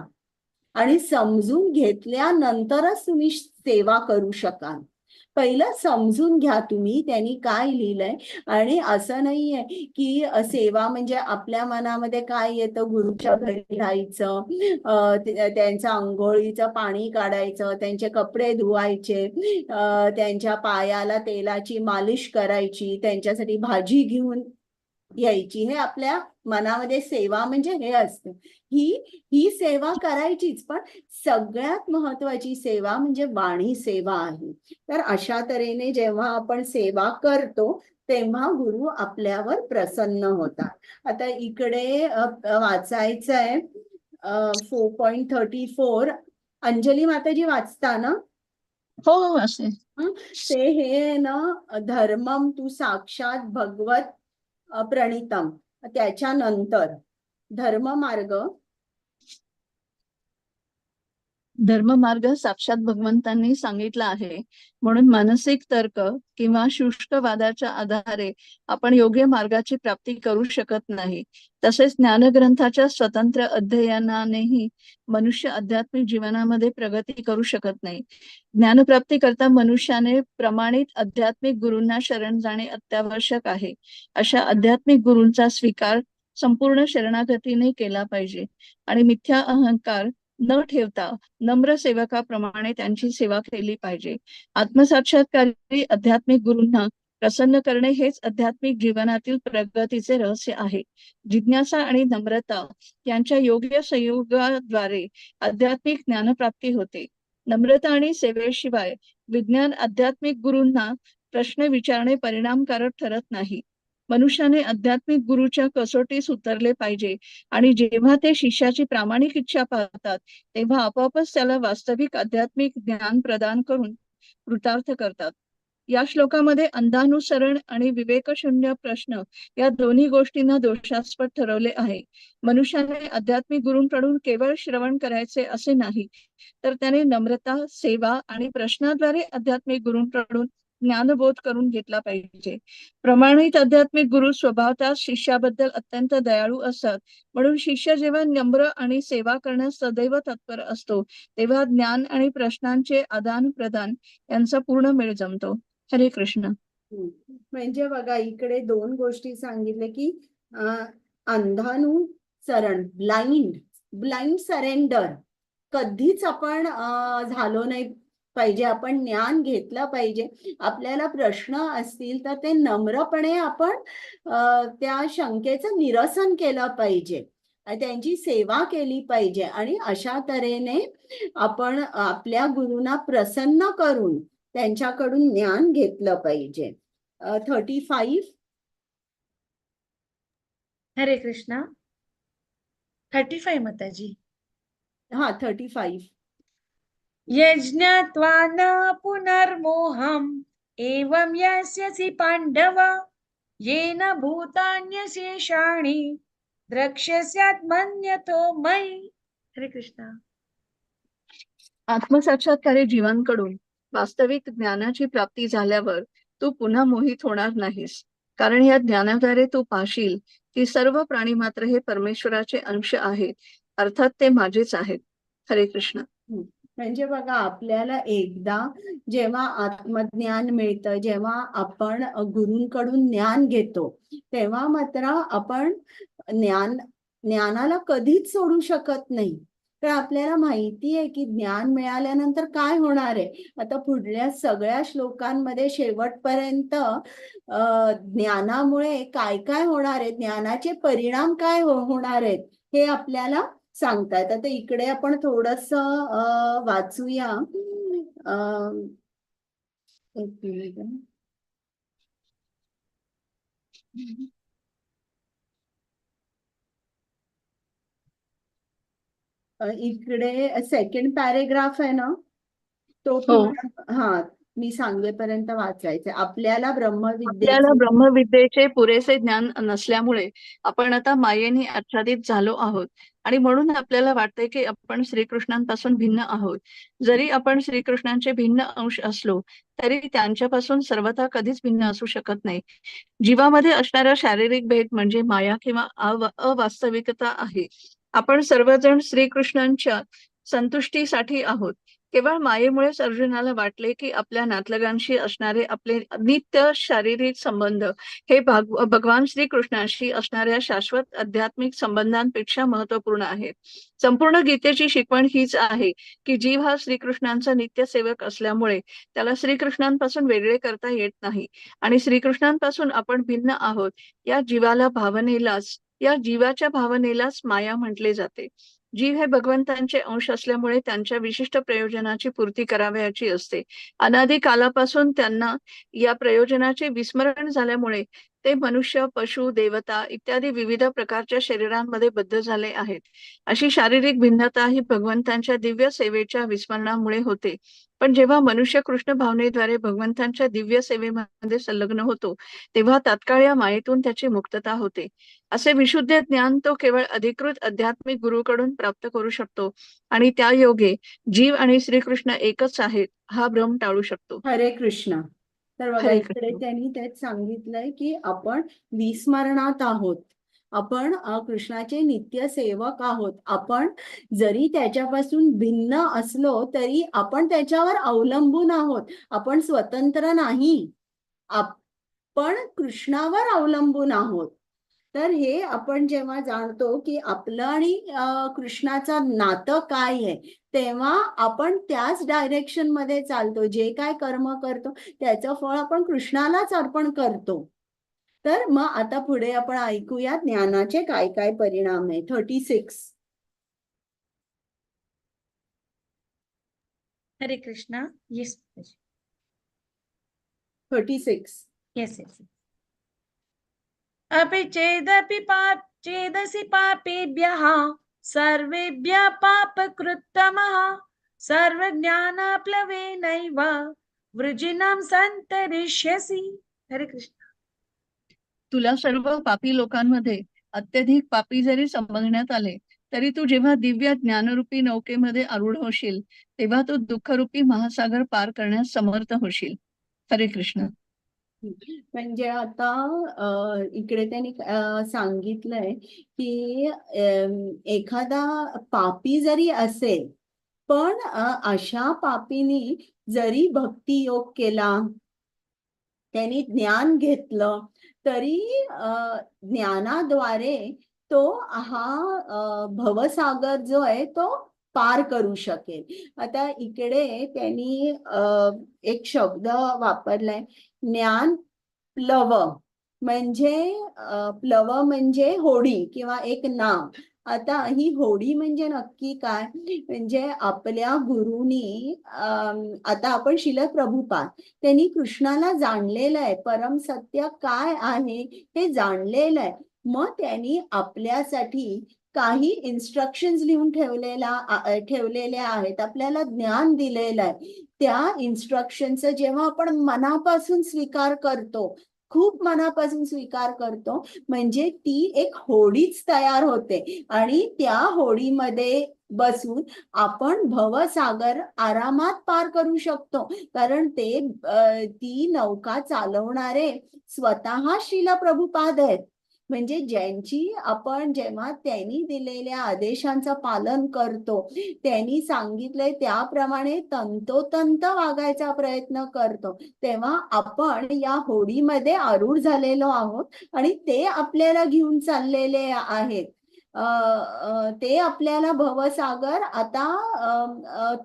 आणि समजून घेतल्यानंतरच तुम्ही सेवा करू शकाल. पहिलं समजून घ्या तुम्ही त्यांनी काय लिहिलंय. आणि असं नाहीये की सेवा म्हणजे आपल्या मनामध्ये काय येतं, गुरुच्या घरी राहायचं, त्यांचं आंघोळीचं पाणी काढायचं, त्यांचे कपडे धुवायचे, त्यांच्या पायाला तेलाची मालिश करायची, त्यांच्यासाठी भाजी घेऊन यायची. हे आपल्या मनामध्ये सेवा म्हणजे हे असतं. ही सेवा करायचीच, पण सगळ्यात महत्वाची सेवा म्हणजे वाणी सेवा आहे. तर अशा तऱ्हेने जेव्हा आपण सेवा करतो तेव्हा गुरु आपल्यावर प्रसन्न होतात. आता इकडे वाचायचं आहे 4.34. अंजली माताजी वाचता ना? हो हो असे. ते हे ना, धर्मम तू साक्षात भगवत प्रणितम, त्याच्यानंतर धर्म मार्ग धर्ममार्ग साक्षात भगवंतांनी सांगितला आहे, म्हणून मानसिक तर्क किंवा शुष्क वादाच्या आधारे आपण योग्य मार्गाची प्राप्ती करू शकत नाही. तसेच ज्ञानग्रंथाच्या स्वतंत्र अध्ययनानेही मनुष्य आध्यात्मिक जीवनामध्ये प्रगती करू शकत नाही. ज्ञानप्राप्ती करता मनुष्याने प्रमाणित आध्यात्मिक गुरूंना शरण जाणे अत्यावश्यक आहे. अशा आध्यात्मिक गुरूंचा स्वीकार संपूर्ण शरणागतीने केला पाहिजे आणि मिथ्या अहंकार न ठेवता नम्र सेवकाप्रमाणे त्यांची सेवा केली पाहिजे. आत्मसाक्षात्कारी आध्यात्मिक गुरूंना प्रसन्न करणे हेच आध्यात्मिक जीवनातील प्रगतीचे रहस्य आहे. जिज्ञासा आणि नम्रता यांच्या योग्य संयोगाद्वारे आध्यात्मिक ज्ञानप्राप्ती होते. नम्रता आणि सेवेशिवाय विज्ञान आध्यात्मिक गुरूंना प्रश्न विचारणे परिणामकारक ठरत नाही. मनुष्याने आध्यात्मिक गुरुच्या कसोटीस उतरले पाहिजे आणि जेव्हा ते शिष्याची प्रामाणिक इच्छा पाहतात तेव्हा आपोआपच त्याला वास्तविक आध्यात्मिक ज्ञान प्रदान करून कृतार्थ करतात. या श्लोकामध्ये अंधानुसरण आणि विवेकशून्य प्रश्न या दोन्ही गोष्टींना दोषास्पद ठरवले आहे. मनुष्याने आध्यात्मिक गुरूंकडून केवळ श्रवण करायचे असे नाही, तर त्याने नम्रता, सेवा आणि प्रश्नाद्वारे आध्यात्मिक गुरूंकडून ज्ञानबोध करून घेतला पाहिजे. प्रमाणित आध्यात्मिक गुरु स्वभावतः शिष्याबद्दल अत्यंत दयाळू असतात, म्हणून शिष्य जेव्हा नम्र आणि सेवा करण्यास सदैव तत्पर असतो तेव्हा ज्ञान आणि प्रश्नांचे आदान प्रदान यांचा पूर्ण मेळ जमतो. हरे कृष्ण. म्हणजे बघा इकडे दोन गोष्टी सांगितल्या की अंधानुसरण, ब्लाइंड सरेंडर कधीच आपण झालो नाही पाहिजे. आपण ज्ञान घेतलं पाहिजे. आपल्याला प्रश्न असतील तर ते नम्रपणे आपण त्या शंकेचं निरसन केलं पाहिजे, त्यांची सेवा केली पाहिजे आणि अशा तऱ्हेने आपण आपल्या गुरूंना प्रसन्न करून त्यांच्याकडून ज्ञान घेतलं पाहिजे. 35. हरे कृष्णा. 35 माताजी. हा 35. यज्ञत्वा न पुनर्मोहम् एवं यस्यसि पांडव येन भूतान्यशेषाणि द्रक्ष्यस्यात्मन्यतो मयि. हरे कृष्णा. आत्मसाक्षात्कारी जीवांकडून वास्तविक ज्ञानाची प्राप्ती झाल्यावर तू पुन्हा मोहित होणार नाहीस, कारण या ज्ञानाद्वारे तू पाहशील की सर्व प्राणी मात्र हे परमेश्वराचे अंश आहेत, अर्थात ते माझेच आहेत. हरे कृष्ण. म्हणजे बघा आपल्याला एकदा जेव्हा आत्मज्ञान मिळतं, जेव्हा आपण गुरूंकडून ज्ञान घेतो तेव्हा मात्र आपण ज्ञानाला कधीच सोडू शकत नाही. तर आपल्याला माहिती आहे की ज्ञान मिळाल्यानंतर काय होणार आहे. आता पुढल्या सगळ्या श्लोकांमध्ये शेवटपर्यंत ज्ञानामुळे काय काय होणार आहे, ज्ञानाचे परिणाम काय होणार आहेत हे आपल्याला सांगतात. आता इकडे आपण थोडस वाचूया. एक मिनिट. इकडे सेकंड पॅरेग्राफ आहे ना, तो हा मी सांगेपर्यंत वाचायचं. आपल्याला ब्रह्मविद्येचे पुरेसे ज्ञान नसल्यामुळे आपण आता मायेने आच्छादित झालो आहोत आणि म्हणून आपल्याला वाटते की आपण श्रीकृष्णांपासून भिन्न आहोत. जरी आपण श्रीकृष्णांचे भिन्न अंश असलो तरी त्यांच्यापासून सर्वथा कधीच भिन्न असू शकत नाही. जीवामध्ये असणारा शारीरिक भेद म्हणजे माया किंवा अवास्तविकता आहे. आपण सर्वजण श्रीकृष्णांच्या संतुष्टीसाठी आहोत. केवळ मायेमुळेच अर्जुनाला वाटले की आपल्या नातलगांशी असणारे आपले नित्य शारीरिक संबंध हे भगवान श्रीकृष्णाशी असणाऱ्या शाश्वत आध्यात्मिक संबंधांपेक्षा महत्वपूर्ण आहेत. संपूर्ण गीतेची शिकवण हीच आहे की जीव हा श्रीकृष्णांचा नित्य सेवक असल्यामुळे त्याला श्रीकृष्णांपासून वेगळे करता येत नाही आणि श्रीकृष्णांपासून आपण भिन्न आहोत या जीवाच्या भावनेलाच माया म्हटले जाते. जीव हे भगवंतांचे अंश असल्यामुळे त्यांच्या विशिष्ट प्रयोजनाची पूर्ती करावयाची असते. अनादी कालापासून त्यांना या प्रयोजनाचे विस्मरण झाल्यामुळे ते मनुष्य, पशु, देवता इत्यादी विविध प्रकारच्या शरीरांमध्ये बद्ध झाले आहेत. अशी शारीरिक भिन्नता ही भगवंतांच्या दिव्य सेवेच्या विस्मरणामुळे होते. पण जेव्हा मनुष्य कृष्ण भावनेद्वारे भगवंतांच्या दिव्य सेवेमध्ये संलग्न होतो तेव्हा तात्काळ या मायेतून त्याची मुक्तता होते. असे विशुद्ध ज्ञान तो केवळ अधिकृत आध्यात्मिक गुरुकडून प्राप्त करू शकतो आणि त्या योगे जीव आणि श्रीकृष्ण एकच आहेत हा भ्रम टाळू शकतो. हरे कृष्ण. तर बघा हरे इकडे कृष्ण. त्यांनी तेच सांगितलंय की आपण विस्मरणात आहोत. आपण कृष्णाचे नित्य सेवक आहोत. आपण जरी त्याच्यापासून भिन्न असलो तरी आपण त्याच्यावर अवलंबून आहोत. आपण स्वतंत्र नाही, आपण कृष्णावर अवलंबून आहोत. तर हे आपण जेव्हा जाणतो की आपलं आणि कृष्णाचं नातं काय आहे तेव्हा आपण त्याच डायरेक्शन मध्ये चालतो. जे काय कर्म करतो त्याचं फळ आपण कृष्णालाच अर्पण करतो. तर मग आता पुढे आपण ऐकूया ज्ञानाचे काय काय परिणाम आहे. 36. हरे कृष्णा. येस. 36. Yes yes. अपि चेदसि पापेभ्यः सर्वेभ्यः पापकृत्तमः सर्वज्ञानाप्लवेनैव वृजिनं सन्तरिष्यसि. हरे कृष्ण. तुला सर्व पापी लोकांमध्ये अत्यधिक पापी जरी समजण्यात आले तरी तू जेव्हा दिव्य ज्ञानरूपी नौकेमध्ये आरूढ होशील तेव्हा तू दुःखरूपी महासागर पार करण्यास समर्थ होशील. हरे कृष्ण. म्हणजे आता इकडे त्यांनी सांगितलंय की एखादा पापी जरी असेल पण अशा पापीनी जरी भक्ती योग केला, त्यांनी ज्ञान घेतलं तरी ज्ञानाद्वारे तो हा भवसागर जो आहे तो पार करू शकेल. आता इकडे त्यांनी एक शब्द वापरलाय, ज्ञान प्लव. म्हणजे प्लव म्हणजे होडी किंवा एक नाव. आता ही होडी म्हणजे नक्की काय, म्हणजे आपल्या गुरुनी आता आपण श्रील प्रभुपाद त्यांनी कृष्णाला जाणलेलं आहे, परम सत्य काय आहे हे जाणलेलं आहे. मग त्यांनी आपल्यासाठी काही इन्स्ट्रक्शन्स लिहून ठेवलेल्या आहेत, आपल्याला ज्ञान दिलेलं आहे. त्या इन्स्ट्रक्शनचा जेव्हा आपण मनापासून स्वीकार करतो, खूप मनापासून स्वीकार करतो, म्हणजे ती एक होडीच तयार होते आणि त्या होडीमध्ये बसून आपण भवसागर आरामात पार करू शकतो. कारण ती नौका चालवणारे स्वतः श्रील प्रभुपाद आहेत. म्हणजे जेव्हा त्यांनी दिलेल्या आदेशांचं पालन करतो, त्यांनी सांगितलंय त्याप्रमाणे तंतोतंत वागायचा प्रयत्न करतो, तेव्हा आपण या होडीमध्ये आरूढ झालेलो आहोत आणि ते आपल्याला घेऊन चाललेले आहेत. ते आपल्याला भवसागर आता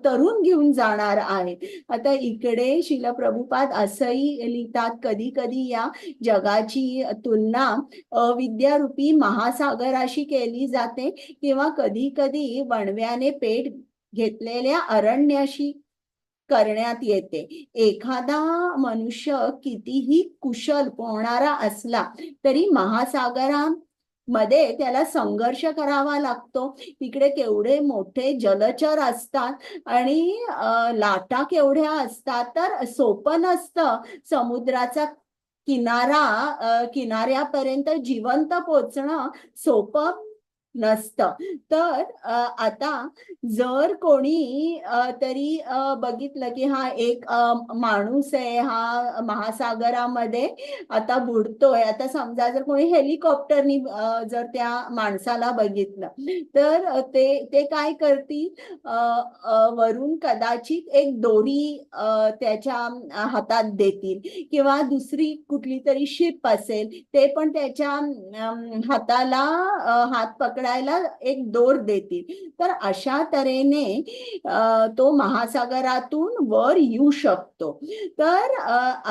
तरुण घेऊन जाणार आहेत. आता इकडे श्रील प्रभुपाद असंही लिहितात, कधी कधी या जगाची तुलना अविद्यारूपी महासागराशी केली जाते किंवा कधी कधी वणव्याने पेट घेतलेल्या अरण्याशी करण्यात येते. एखादा मनुष्य कितीही कुशल पोहणारा असला तरी महासागरामध्ये त्याला संघर्ष करावा लागतो. तिकडे केवढे मोठे जलचर असतात आणि लाटा केवढ्या असतात, तर सोपं नसतं समुद्राचा किनाऱ्यापर्यंत जिवंत पोचणं सोपं नसतं. तर आता जर कोणी तरी बघितलं की हा एक माणूस आहे, हा महासागरामध्ये आता बुडतोय, आता समजा जर कोणी हेलिकॉप्टरनी जर त्या माणसाला बघितलं तर ते काय करतील, वरून कदाचित एक दोरी त्याच्या हातात देतील किंवा दुसरी कुठली तरी शिप असेल ते पण त्याच्या हाताला हात पकडायला एक दोर देतील. तर अशा तऱ्हेने तो महासागरातून वर येऊ शकतो. तर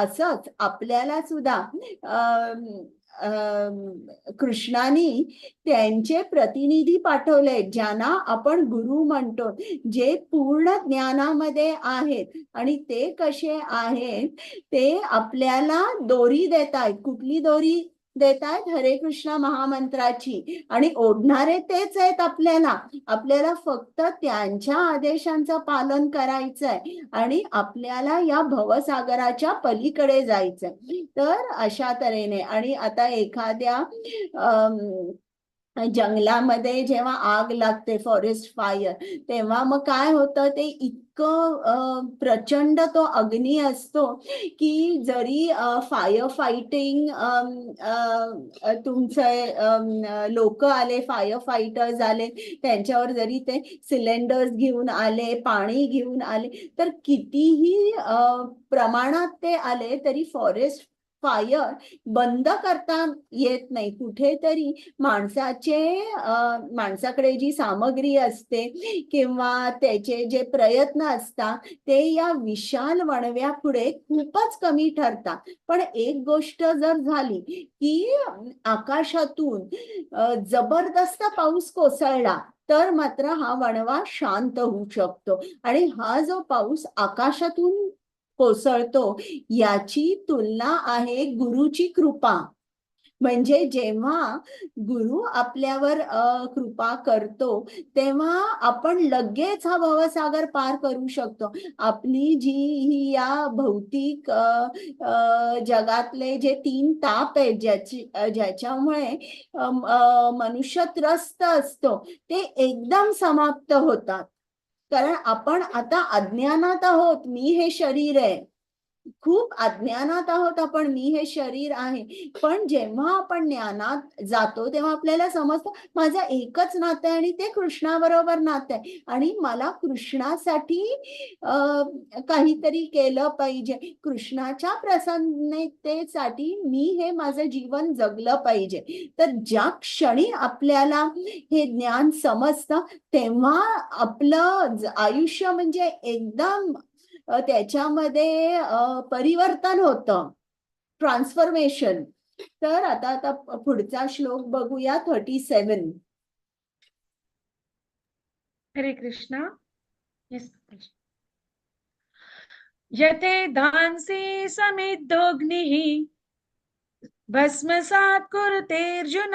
असंच आपल्याला सुद्धा कृष्णानी त्यांचे प्रतिनिधी पाठवले, ज्यांना आपण गुरु म्हणतो, जे पूर्ण ज्ञानामध्ये आहेत. आणि ते कसे आहेत, ते आपल्याला दोरी देत आहेत. कुठली दोरी देत आहेत? हरे कृष्ण महामंत्राची. आणि ओढणारे तेच आहेत आपल्याला फक्त त्यांच्या आदेशांचं पालन करायचंय आणि आपल्याला या भवसागराच्या पलीकडे जायचंय. तर अशा तऱ्हेने. आणि आता एखाद्या जंगलामध्ये जेव्हा आग लागते, फॉरेस्ट फायर, तेव्हा मग काय होतं, ते इतकं प्रचंड तो अग्नी असतो की जरी फायर फायटिंग तुमचे लोक आले, फायर फायटर्स आले, त्यांच्यावर जरी ते सिलेंडर्स घेऊन आले, पाणी घेऊन आले, तर कितीही प्रमाणात ते आले तरी फॉरेस्ट फायर बंद करता येत नाही. कुठेतरी माणसाकडे जी सामग्री असते किंवा त्याचे जे प्रयत्न असतात ते या विशाल वणव्यापुढे खूपच कमी ठरतात. पण एक गोष्ट जर झाली की आकाशातून जबरदस्त पाऊस कोसळला तर मात्र हा वणवा शांत होऊ शकतो. आणि हा जो पाऊस आकाशातून कोसळतो याची तुलना आहे गुरुची कृपा. म्हणजे जेव्हा गुरु आपल्यावर कृपा करतो तेव्हा आपण लगेच हा भवसागर पार करू शकतो. आपली जी ही या भौतिक जगातले जे 3 ताप आहेत ज्याच्यामुळे मनुष्य त्रस्त असतो ते एकदम समाप्त होतात. कारण आपण आता अज्ञानात आहोत. मी हे शरीर आहे, खूप अज्ञानात आहोत आपण, मी हे शरीर आहे. पण जेव्हा आपण ज्ञानात जातो तेव्हा आपल्याला समजतं माझं एकच नातं आहे आणि ते कृष्णाबरोबर नातं आहे आणि मला कृष्णासाठी काहीतरी केलं पाहिजे. कृष्णाच्या प्रसन्नतेसाठी मी हे माझं जीवन जगलं पाहिजे. तर ज्या क्षणी आपल्याला हे ज्ञान समजतं तेव्हा आपलं आयुष्य म्हणजे एकदम त्याच्यामध्ये परिवर्तन होतं, ट्रान्सफॉर्मेशन. तर आता पुढचा श्लोक बघूया 37. हरे कृष्णा. यते धांसी समिद्धोऽग्निः भस्मसात् कुरुतेऽर्जुन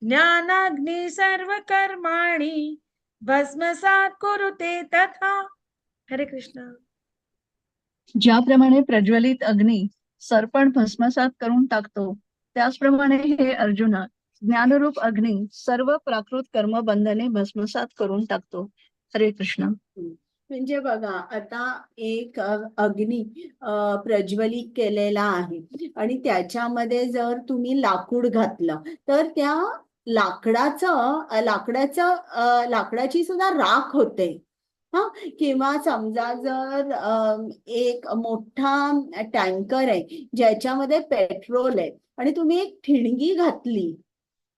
ज्ञानाग्नि सर्वकर्माणि भस्मसात् कुरुते तथा. हरे कृष्णा. ज्याप्रमाणे प्रज्वलित अग्नी सरपण भस्मसात करून टाकतो त्याचप्रमाणे हे अर्जुना ज्ञानरूप अग्नी सर्व प्राकृत कर्मबंधने भस्मसात करून टाकतो. हरे कृष्ण. म्हणजे बघा आता एक अग्नी प्रज्वलित केलेला आहे आणि त्याच्यामध्ये जर तुम्ही लाकूड घातलं तर त्या लाकडाची सुद्धा राख होते. किंवा समजा जर एक मोठा टँकर आहे ज्याच्यामध्ये पेट्रोल आहे आणि तुम्ही एक ठिणगी घातली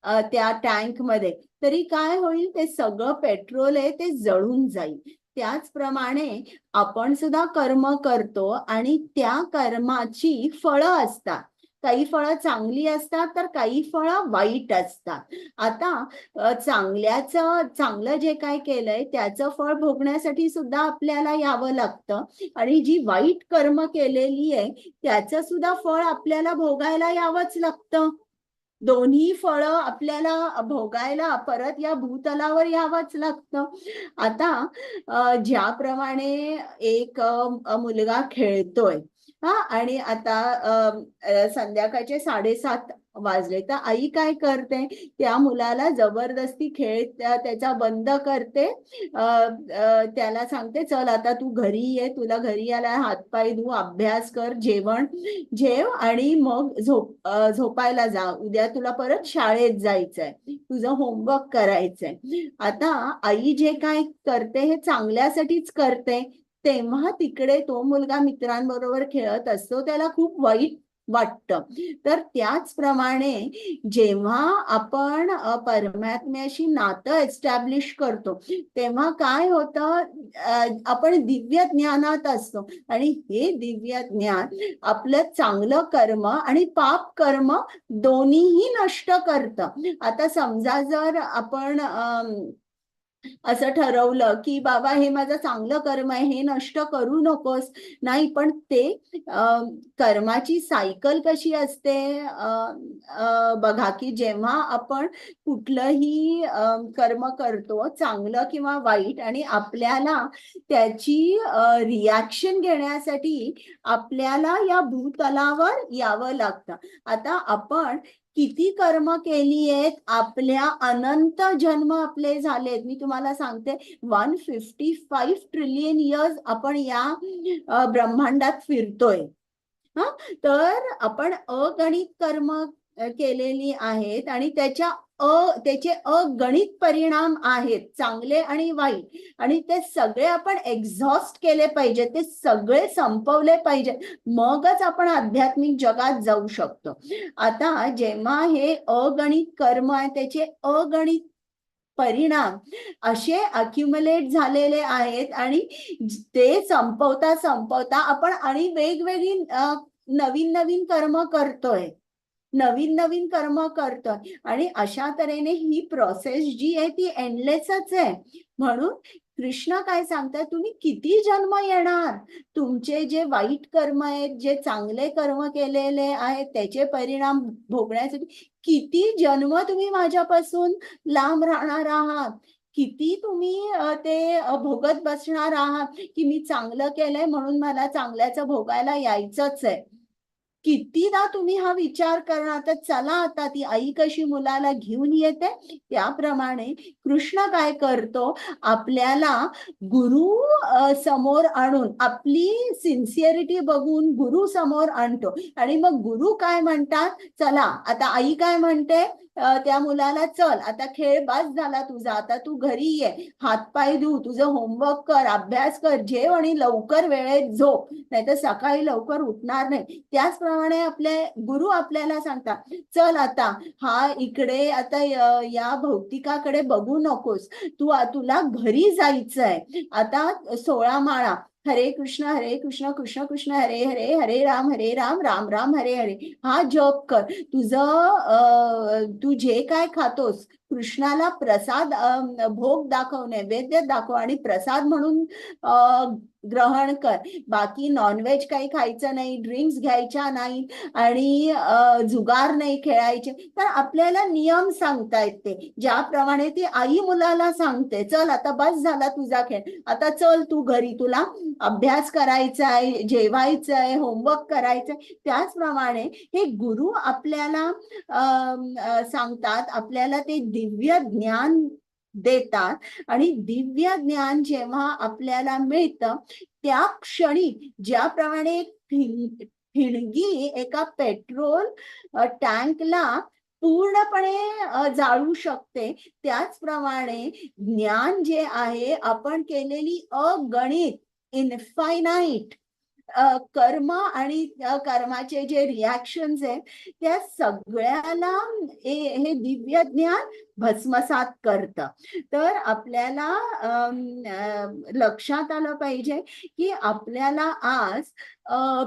त्या टँक मध्ये तरी काय होईल, ते सगळं पेट्रोल आहे ते जळून जाईल. त्याचप्रमाणे आपण सुद्धा कर्म करतो आणि त्या कर्माची फळं असतात. काही फळं चांगली असतात तर काही फळं वाईट असतात. आता चांगलं जे काय केलंय त्याचं फळ भोगण्यासाठी सुद्धा आपल्याला यावं लागतं आणि जी वाईट कर्म केलेली आहे त्याचं सुद्धा फळ आपल्याला भोगायला यावंच लागतं. दोन्ही फळं आपल्याला भोगायला परत या भूतलावर यावंच लागतं. आता ज्याप्रमाणे एक मुलगा खेळतोय आणि आता संध्याकाळचे 7:30 वाजले तर आई काय करते, त्या मुलाला जबरदस्ती खेळ त्याचा बंद करते. त्याला सांगते चल आता तू घरी ये, तुला घरी यायला हातपाय धु, अभ्यास कर, जेव आणि मग झोपायला जा. उद्या तुला परत शाळेत जायचंय, तुझं होमवर्क करायचंय. आता आई जे काय करते हे चांगल्यासाठीच करते. तेव्हा तिकडे तो मुलगा मित्रांबरोबर खेळत असतो, त्याला खूप वाईट वाटतं. तर त्याचप्रमाणे जेव्हा आपण परमात्म्याशी नातं एस्टॅब्लिश करतो तेव्हा काय होतं, आपण दिव्य ज्ञानात असतो आणि हे दिव्य ज्ञान आपलं चांगलं कर्म आणि पाप कर्म दोन्हीही नष्ट करतं. आता समजा जर आपण असं ठरवलं की बाबा हे माझं चांगलं कर्म आहे, हे नष्ट करू नकोस, नाही, पण ते कर्माची सायकल कशी असते बघा, की जेव्हा आपण कुठलंही कर्म करतो चांगलं किंवा वाईट आणि आपल्याला त्याची रिॲक्शन घेण्यासाठी आपल्याला या भूतलावर यावं लागतं. आता आपण किती कर्म केली आहेत, आपल्या अनंत जन्म आपले झालेत. मी तुम्हाला सांगते 155 ट्रिलियन इयर्स आपण या ब्रह्मांडात फिरतोय. तर आपण अगणित कर्म केलेली आहेत आणि त्याच्या त्याचे अगणित परिणाम आहेत, चांगले आणि वाईट, आणि ते सगळे आपण एक्झॉस्ट केले पाहिजे, ते सगळे संपवले पाहिजे, मगच आपण आध्यात्मिक जगात जाऊ शकतो. आता जेव्हा हे अगणित कर्म आहे, त्याचे अगणित परिणाम असे अक्युमुलेट झालेले आहेत, आणि ते संपवता संपवता आपण आणि वेगवेगळी नवीन नवीन कर्म करतोय, आणि अशा तऱ्हेने ही प्रोसेस जी आहे ती एंडलेसच आहे. म्हणून कृष्ण काय सांगतात, तुम्ही किती जन्म येणार, तुमचे जे वाईट कर्म आहेत, जे चांगले कर्म केलेले आहेत, त्याचे परिणाम भोगण्यासाठी किती जन्म तुम्ही माझ्यापासून लांब राहणार आहात, किती तुम्ही ते भोगत बसणार आहात की मी चांगलं केलंय म्हणून मला चांगल्याचं भोगायला यायचंच आहे. कितीदा तुम्ही हा विचार करणार. तर चला, आता ती आई कशी मुलाला घेऊन येते, त्याप्रमाणे कृष्ण काय करतो, आपल्याला गुरु समोर आणून आपली सिन्सिअरिटी बघून गुरु समोर आणतो. आणि मग गुरु काय म्हणतात, चला आता आई काय म्हणते त्या मुलाला, चल आता खेळ बस झाला तुझा, आता तू घरी ये, हातपाय धु, तुझं होमवर्क कर, अभ्यास कर, जेव आणि लवकर वेळेत झोप, नाहीतर सकाळी लवकर उठणार नाही. त्याचप्रमाणे आपले गुरु आपल्याला सांगतात, चल आता हा इकडे आता या भौतिकाकडे बघू नकोस, तुला घरी जायचंय, आता 16 माळा हरे कृष्ण कृष्ण कृष्ण हरे हरे, हरे राम राम राम हरे हरे, हा जप कर. तू जे काय खातोस कृष्णाला प्रसाद भोग दाखव, नैवेद्य दाखव आणि प्रसाद म्हणून ग्रहण कर. बाकी नॉनव्हेज काही खायचं नाही, ड्रिंक्स घ्यायच्या नाही, आणि जुगार नाही खेळायचे. तर आपल्याला नियम सांगतायत ते, ज्याप्रमाणे ती आई मुलाला सांगते, चल आता बस झाला तुझा खेळ, आता चल तू घरी, तुला अभ्यास करायचा आहे, जेवायचं आहे, होमवर्क करायचंय. त्याचप्रमाणे हे गुरु आपल्याला सांगतात, आपल्याला ते दिव्य ज्ञान देतात, आणि दिव्य ज्ञान जेव्हा आपल्याला मिळतं, त्या क्षणी ज्याप्रमाणे ठिणगी एका पेट्रोल टँकला पूर्णपणे जाळू शकते, त्याचप्रमाणे ज्ञान जे आहे, आपण केलेली अगणित इनफायनाईट कर्म आणि कर्माचे जे रिॲक्शन्स आहेत, त्या सगळ्याला हे दिव्य ज्ञान भस्मसात करतं. तर आपल्याला लक्षात आलं पाहिजे की आपल्याला आज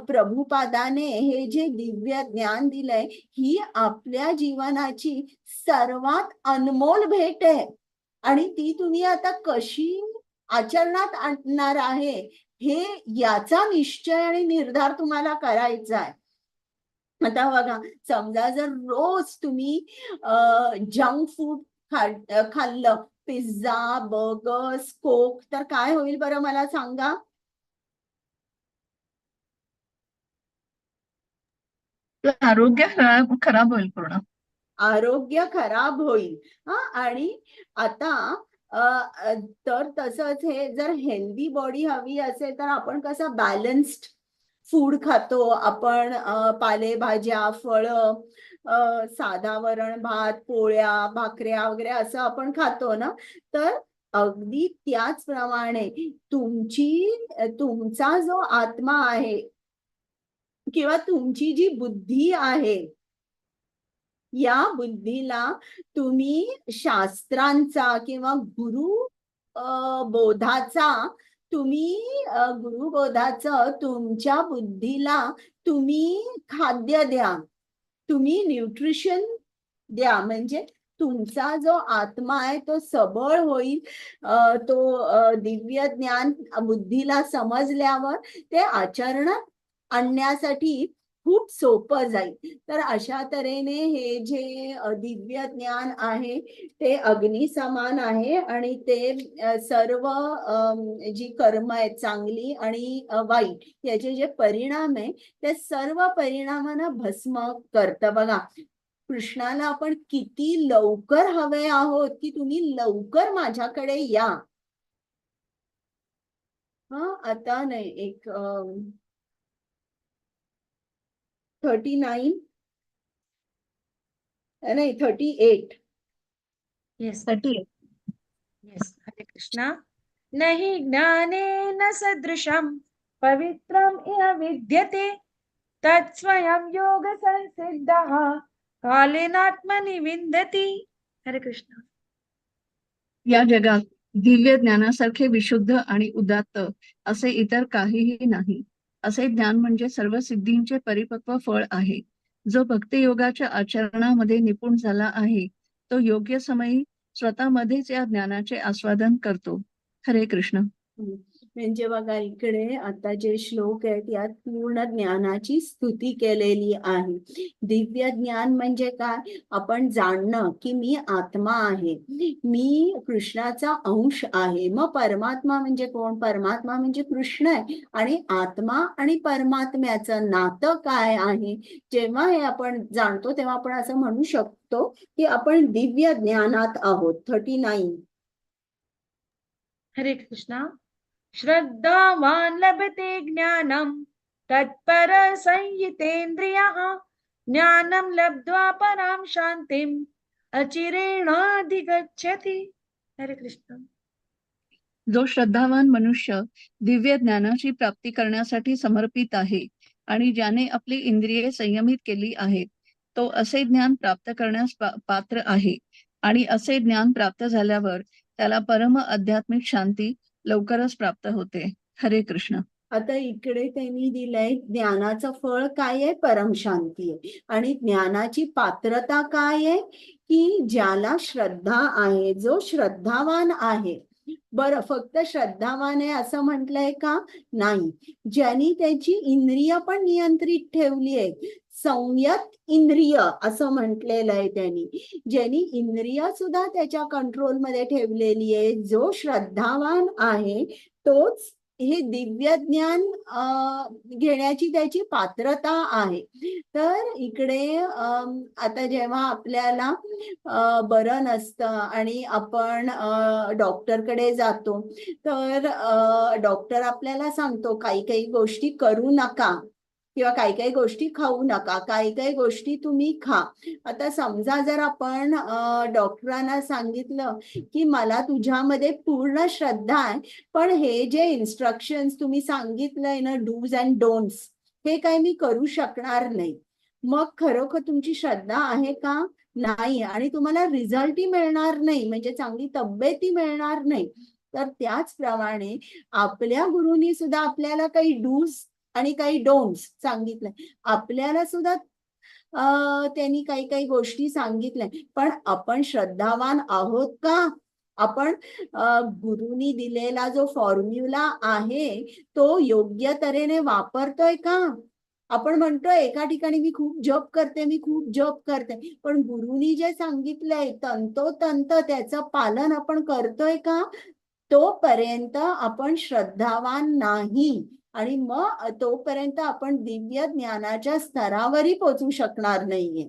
प्रभुपादाने हे जे दिव्य ज्ञान दिलंय, ही आपल्या जीवनाची सर्वात अनमोल भेट आहे, आणि ती तुम्ही आता कशी आचरणात आणणार आहे, हे याचा निश्चय आणि निर्धार तुम्हाला करायचा आहे. आता बघा, समजा जर रोज तुम्ही जंक फूड खाल्लं, पिझ्झा, बर्गर्स, कोक, तर काय होईल बरं, मला सांगा. आरोग्य खराब होईल पूर्ण. आरोग्य खराब होईल. आणि आता तर तसंच हे जर हेल्दी बॉडी हवी असेल, तर आपण कसं बॅलन्स्ड फूड खातो, आपण पालेभाज्या, फळं, साधा वरण भात, पोळ्या, भाकऱ्या वगैरे असं आपण खातो ना. तर अगदी त्याचप्रमाणे तुमचा जो आत्मा आहे किंवा तुमची जी बुद्धी आहे, या बुद्धीला तुम्ही शास्त्रांचा किंवा गुरुबोधाचं तुमच्या बुद्धीला तुम्ही खाद्य द्या, तुम्ही न्यूट्रिशन द्या, म्हणजे तुमचा जो आत्मा आहे तो सबळ होईल. तो दिव्य ज्ञान बुद्धीला समजल्यावर ते आचरणात आणण्यासाठी खूप सोपं जाईल. तर अशा तऱ्हेने हे जे दिव्य ज्ञान आहे ते अग्नी समान आहे, आणि ते सर्व जी कर्म आहेत, चांगली आणि वाईट, याचे जे परिणाम आहे, ते सर्व परिणामांना भस्म करतं. बघा, कृष्णाला आपण किती लवकर हवे आहोत की तुम्ही लवकर माझ्याकडे या. आता नाही, एक 39 नाही 38 येस 38. येस. हरे कृष्णा. नहि ज्ञानेन सदृशं पवित्रम् इह विद्यते तत्स्वयं योग संसिद्धः कालेनात्मनि विन्दति. हरे कृष्ण. या जगात दिव्य ज्ञानासारखे विशुद्ध आणि उदात्त असे इतर काहीही नाही. असे ज्ञान म्हणजे सर्व सिद्धींचे परिपक्व फळ आहे. जो भक्तियोगाच्या आचरणामध्ये निपुण झाला आहे तो योग्य समयी स्वतःमध्येच या ज्ञानाचे आस्वादन करतो. हरे कृष्ण. म्हणजे बघा इकडे आता जे श्लोक आहेत यात पूर्ण ज्ञानाची स्तुती केलेली आहे. दिव्य ज्ञान म्हणजे काय? आपण जाणणं की मी आत्मा आहे, मी कृष्णाचा अंश आहे. मग परमात्मा म्हणजे कोण? परमात्मा म्हणजे कृष्ण आहे. आणि आत्मा आणि परमात्म्याचं नातं काय आहे? जेव्हा हे आपण जाणतो तेव्हा आपण असं म्हणू शकतो की आपण दिव्य ज्ञानात आहोत. 39. हरे कृष्णा. श्रद्धावान् लभते ज्ञानं तत्पर संयितेन्द्रियः ज्ञानं लब्ध्वा परां शान्तिम् अचिरेणाधिगच्छति. हरे कृष्ण. जो श्रद्धावान मनुष्य दिव्य ज्ञानाची प्राप्ती करण्यासाठी समर्पित आहे आणि ज्याने आपली इंद्रिये संयमित केली आहेत तो असे ज्ञान प्राप्त करण्यास पात्र आहे. आणि असे ज्ञान प्राप्त झाल्यावर त्याला परम आध्यात्मिक शांती लवकरच प्राप्त होते. हरे कृष्ण. आता इकडे त्यांनी दिलंय ज्ञानाचं फळ काय आहे? परमशांती आहे. आणि ज्ञानाची पात्रता काय आहे? की ज्याला श्रद्धा आहे, जो श्रद्धावान आहे. बरं, फक्त श्रद्धावान आहे असं म्हटलंय का? नाही. ज्यांनी त्याची इंद्रिय पण नियंत्रित ठेवली आहे, संयत इंद्रिय असं म्हटलेलं आहे त्यांनी. ज्यांनी इंद्रिय सुद्धा त्याच्या कंट्रोलमध्ये ठेवलेली आहे, जो श्रद्धावान आहे तोच हे दिव्य ज्ञान घेण्याची त्याची पात्रता आहे. तर इकडे आता जेव्हा आपल्याला बरं नसतं आणि आपण डॉक्टरकडे जातो तर डॉक्टर आपल्याला सांगतो काही काही गोष्टी करू नका किंवा काही काही गोष्टी खाऊ नका, काही काही गोष्टी तुम्ही खा. आता समजा जर आपण डॉक्टरांना सांगितलं की मला तुझ्यामध्ये पूर्ण श्रद्धा आहे, पण हे जे इन्स्ट्रक्शन्स तुम्ही सांगितलंय ना, डूज अँड डोंट्स, हे काही मी करू शकणार नाही. मग खरोखर तुमची श्रद्धा आहे का? नाही. आणि तुम्हाला रिझल्टही मिळणार नाही, म्हणजे चांगली तब्येतही मिळणार नाही. तर त्याचप्रमाणे आपल्या गुरुनी सुद्धा आपल्याला काही डूज आणि काही डोंट्स सांगितलंय. आपल्याला सुद्धा त्यांनी काही काही गोष्टी सांगितल्या, पण आपण श्रद्धावान आहोत का? आपण गुरुनी दिलेला जो फॉर्म्युला आहे तो योग्य तऱ्हेने वापरतोय का? आपण म्हणतोय एका ठिकाणी मी खूप जप करते, मी खूप जप करते, पण गुरुनी जे सांगितलंय तंतोतंत त्याचं पालन आपण करतोय का? तोपर्यंत आपण श्रद्धावान नाही. आणि मग तोपर्यंत आपण दिव्य ज्ञानाच्या स्तरावरही पोहोचू शकणार नाहीये.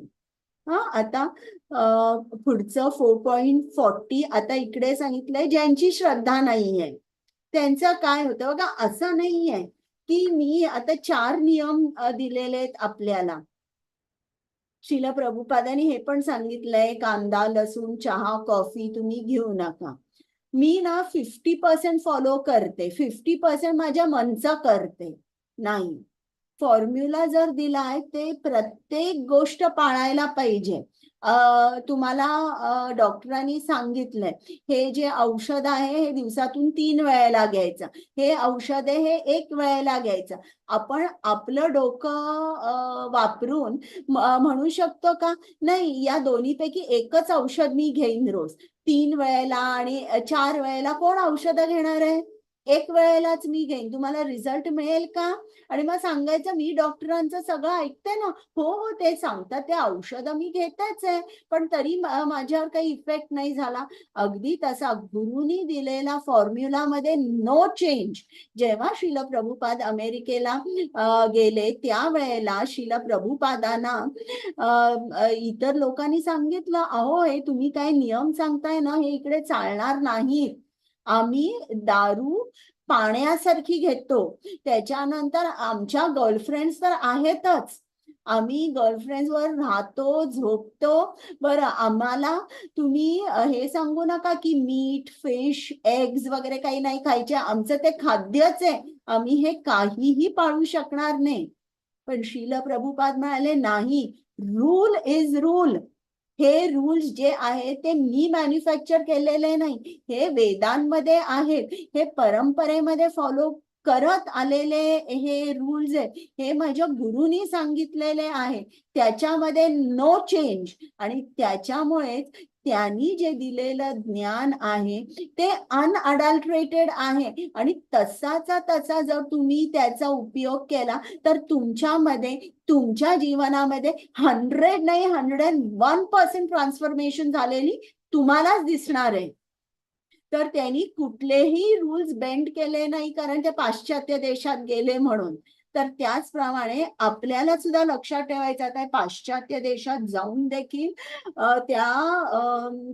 आता पुढचं 4.40 आता इकडे सांगितलंय ज्यांची श्रद्धा नाहीये त्यांचं काय होतं बघा. असं नाहीये की मी आता 4 नियम दिलेले आहेत आपल्याला. श्रील प्रभुपादांनी हे पण सांगितलंय कांदा, लसूण, चहा, कॉफी तुम्ही घेऊ नका. मी ना 50% फॉलो करते, 50% माझ्या मनचा करते. नाही, फॉर्म्युला जर दिलाय ते प्रत्येक गोष्ट पाळायला पाहिजे. तुम्हाला डॉक्टरांनी सांगितलंय हे जे औषध आहे हे दिवसातून 3 वेळेला घ्यायचं, हे औषध आहे हे 1 वेळेला घ्यायचं. आपण आपलं डोकं वापरून म्हणू शकतो का नाही या दोन्हीपैकी एकच औषध मी घेईन रोज? 3 वेळेला आणि 4 वेळेला कोण औषधं घेणार आहे? 1 वेळेलाच मी घेईन. तुम्हाला रिझल्ट मिळेल का? आणि मग सांगायचं मी डॉक्टरांचं सगळं ऐकते ना, हो ते सांगतात ते औषधं मी घेतेच आहे, पण तरी माझ्यावर काही इफेक्ट नाही झाला. अगदी तसा गुरुनी दिलेला फॉर्म्युलामध्ये नो चेंज. जेव्हा श्रील प्रभुपाद अमेरिकेला गेले त्यावेळेला श्रील प्रभुपादांना इतर लोकांनी सांगितलं अहो हे तुम्ही काय नियम सांगताय ना हे इकडे चालणार नाहीत. आम्ही दारू पाण्यासारखी घेतो, त्याच्यानंतर आमच्या गर्लफ्रेंड्स तर आहेतच, आम्ही गर्लफ्रेंड्सवर राहतो, झोपतो. बरं, आम्हाला तुम्ही हे सांगू नका की मीट, फिश, एग्ज वगैरे काही नाही खायचे, आमचं ते खाद्यच आहे, आम्ही हे काहीही पाळू शकणार नाही. पण श्रील प्रभुपाद म्हणाले नाही, रूल इज रूल. हे रूल्स जे आहे ते मी मॅन्युफॅक्चर केलेले नाही, हे वेदांमध्ये आहेत, हे परंपरेमध्ये फॉलो करत आलेले हे रूल्स आहेत, हे माझ्या गुरुनी सांगितलेले आहे, त्याच्यामध्ये नो चेंज. आणि त्याच्यामुळेच त्यांनी जे दिलेलं ज्ञान आहे ते अनअडल्टरेटेड आहे. आणि तसाचा तसा जर तुम्ही त्याचा उपयोग केला तर तुमच्यामध्ये, तुमच्या जीवनामध्ये 100 नाही 101% ट्रान्सफॉर्मेशन झालेली तुम्हालाच दिसणार आहे. तर त्यांनी कुठलेही रूल्स बेंड केले नाही, कारण ते पाश्चात्य देशात गेले म्हणून. तर त्याचप्रमाणे आपल्याला सुद्धा लक्षात ठेवायचं आहे, पाश्चात्य देशात जाऊन देखील त्या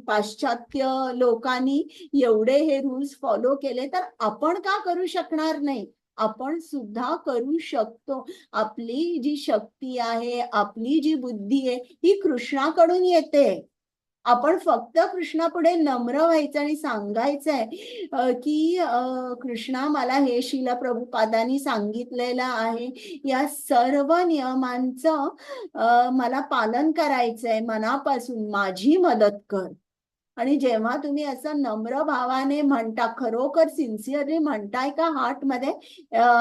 पाश्चात्य लोकांनी एवढे हे रूल्स फॉलो केले, तर आपण का करू शकणार नाही? आपण सुद्धा करू शकतो. आपली जी शक्ती आहे, आपली जी बुद्धी आहे, ही कृष्णाकडून येते. आपण फक्त कृष्णापुढे नम्र व्हायचं आणि सांगायचंय की कृष्णा, मला हे श्रील प्रभुपादांनी सांगितलेलं आहे, या सर्व नियमांचं मला पालन करायचंय, मनापासून माझी मदत कर. आणि जेव्हा तुम्ही असं नम्र भावाने म्हणता, खरोखर सिन्सिअरली म्हणताय का हार्टमध्ये,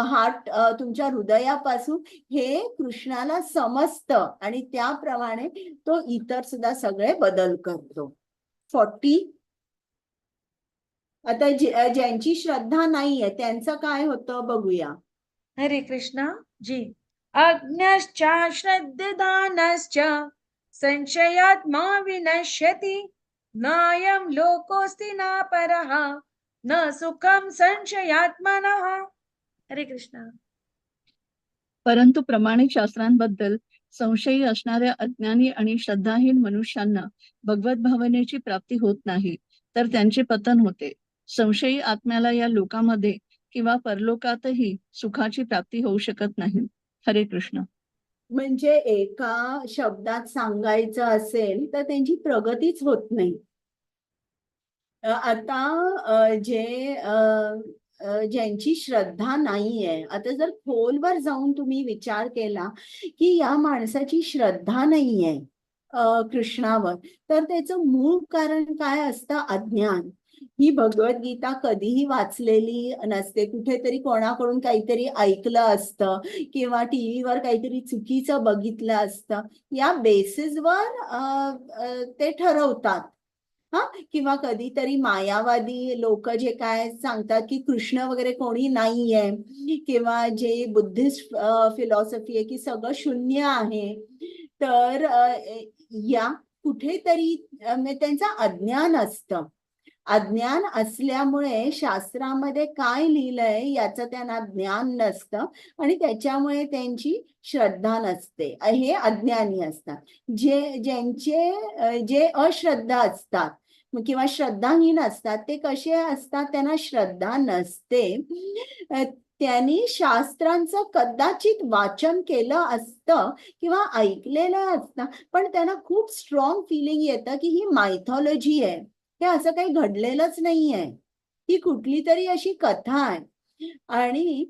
हार्ट तुमच्या हृदयापासून, हे कृष्णाला समजतं आणि त्याप्रमाणे तो इतर सुद्धा सगळे बदल करतो. 40. आता ज्यांची श्रद्धा नाहीये त्यांचं काय होतं बघूया. हरे कृष्णा जी. अज्ञश्च श्रद्धानश्च संशयात्मा विनश्यति नायं लोकोऽस्ति न परः न सुखं संशयात्मनः. हरे कृष्णा. परंतु प्रामाणिक शास्त्रांबद्दल संशयी असणाऱ्या अज्ञानी आणि श्रद्धाहीन मनुष्यांना भगवत भावनेची प्राप्ती होत नाही, तर त्यांचे पतन होते. संशयी आत्म्याला या लोकामध्ये किंवा परलोकातही सुखाची प्राप्ती होऊ शकत नाही. हरे कृष्ण. म्हणजे एका शब्दात सांगायचं असेल तर त्यांची प्रगतीच होत नाही. आता ज्यांची श्रद्धा नाहीये, आता जर खोलवर जाऊन तुम्ही विचार केला की या माणसाची श्रद्धा नाहीये कृष्णावर, तर त्याचं मूळ कारण काय असतं? अज्ञान. ही भगवद्गीता कधीही वाचलेली नसते, कुठेतरी कोणाकडून काहीतरी ऐकलं असतं किंवा टीव्हीवर काहीतरी चुकीचं बघितलं असतं, या बेसिसवर ते ठरवतात. किंवा कधीतरी मायावादी लोक जे काय सांगतात की कृष्ण वगैरे कोणी नाहीये, किंवा जे बुद्धिस्ट फिलॉसॉफी आहे की सगळं शून्य आहे, तर या कुठेतरी त्यांचं अज्ञान असतं. अज्ञान असल्यामुळे शास्त्रामध्ये काय लिहिलंय याचं त्यांना ज्ञान नसतं आणि त्याच्यामुळे त्यांची श्रद्धा नसते. हे अज्ञानी असतात. जे अश्रद्धा असतात किंवा श्रद्धाहीन असतात, ते कसे असतात? त्यांना श्रद्धा नसते. त्यांनी शास्त्रांचं कदाचित वाचन केलं असतं किंवा ऐकलेलं असतं, पण त्यांना खूप स्ट्रॉंग फिलिंग येतं की ही मायथॉलॉजी आहे, हे असं काही घडलेलंच नाहीये, ही कुठली तरी अशी कथा आहे. आणि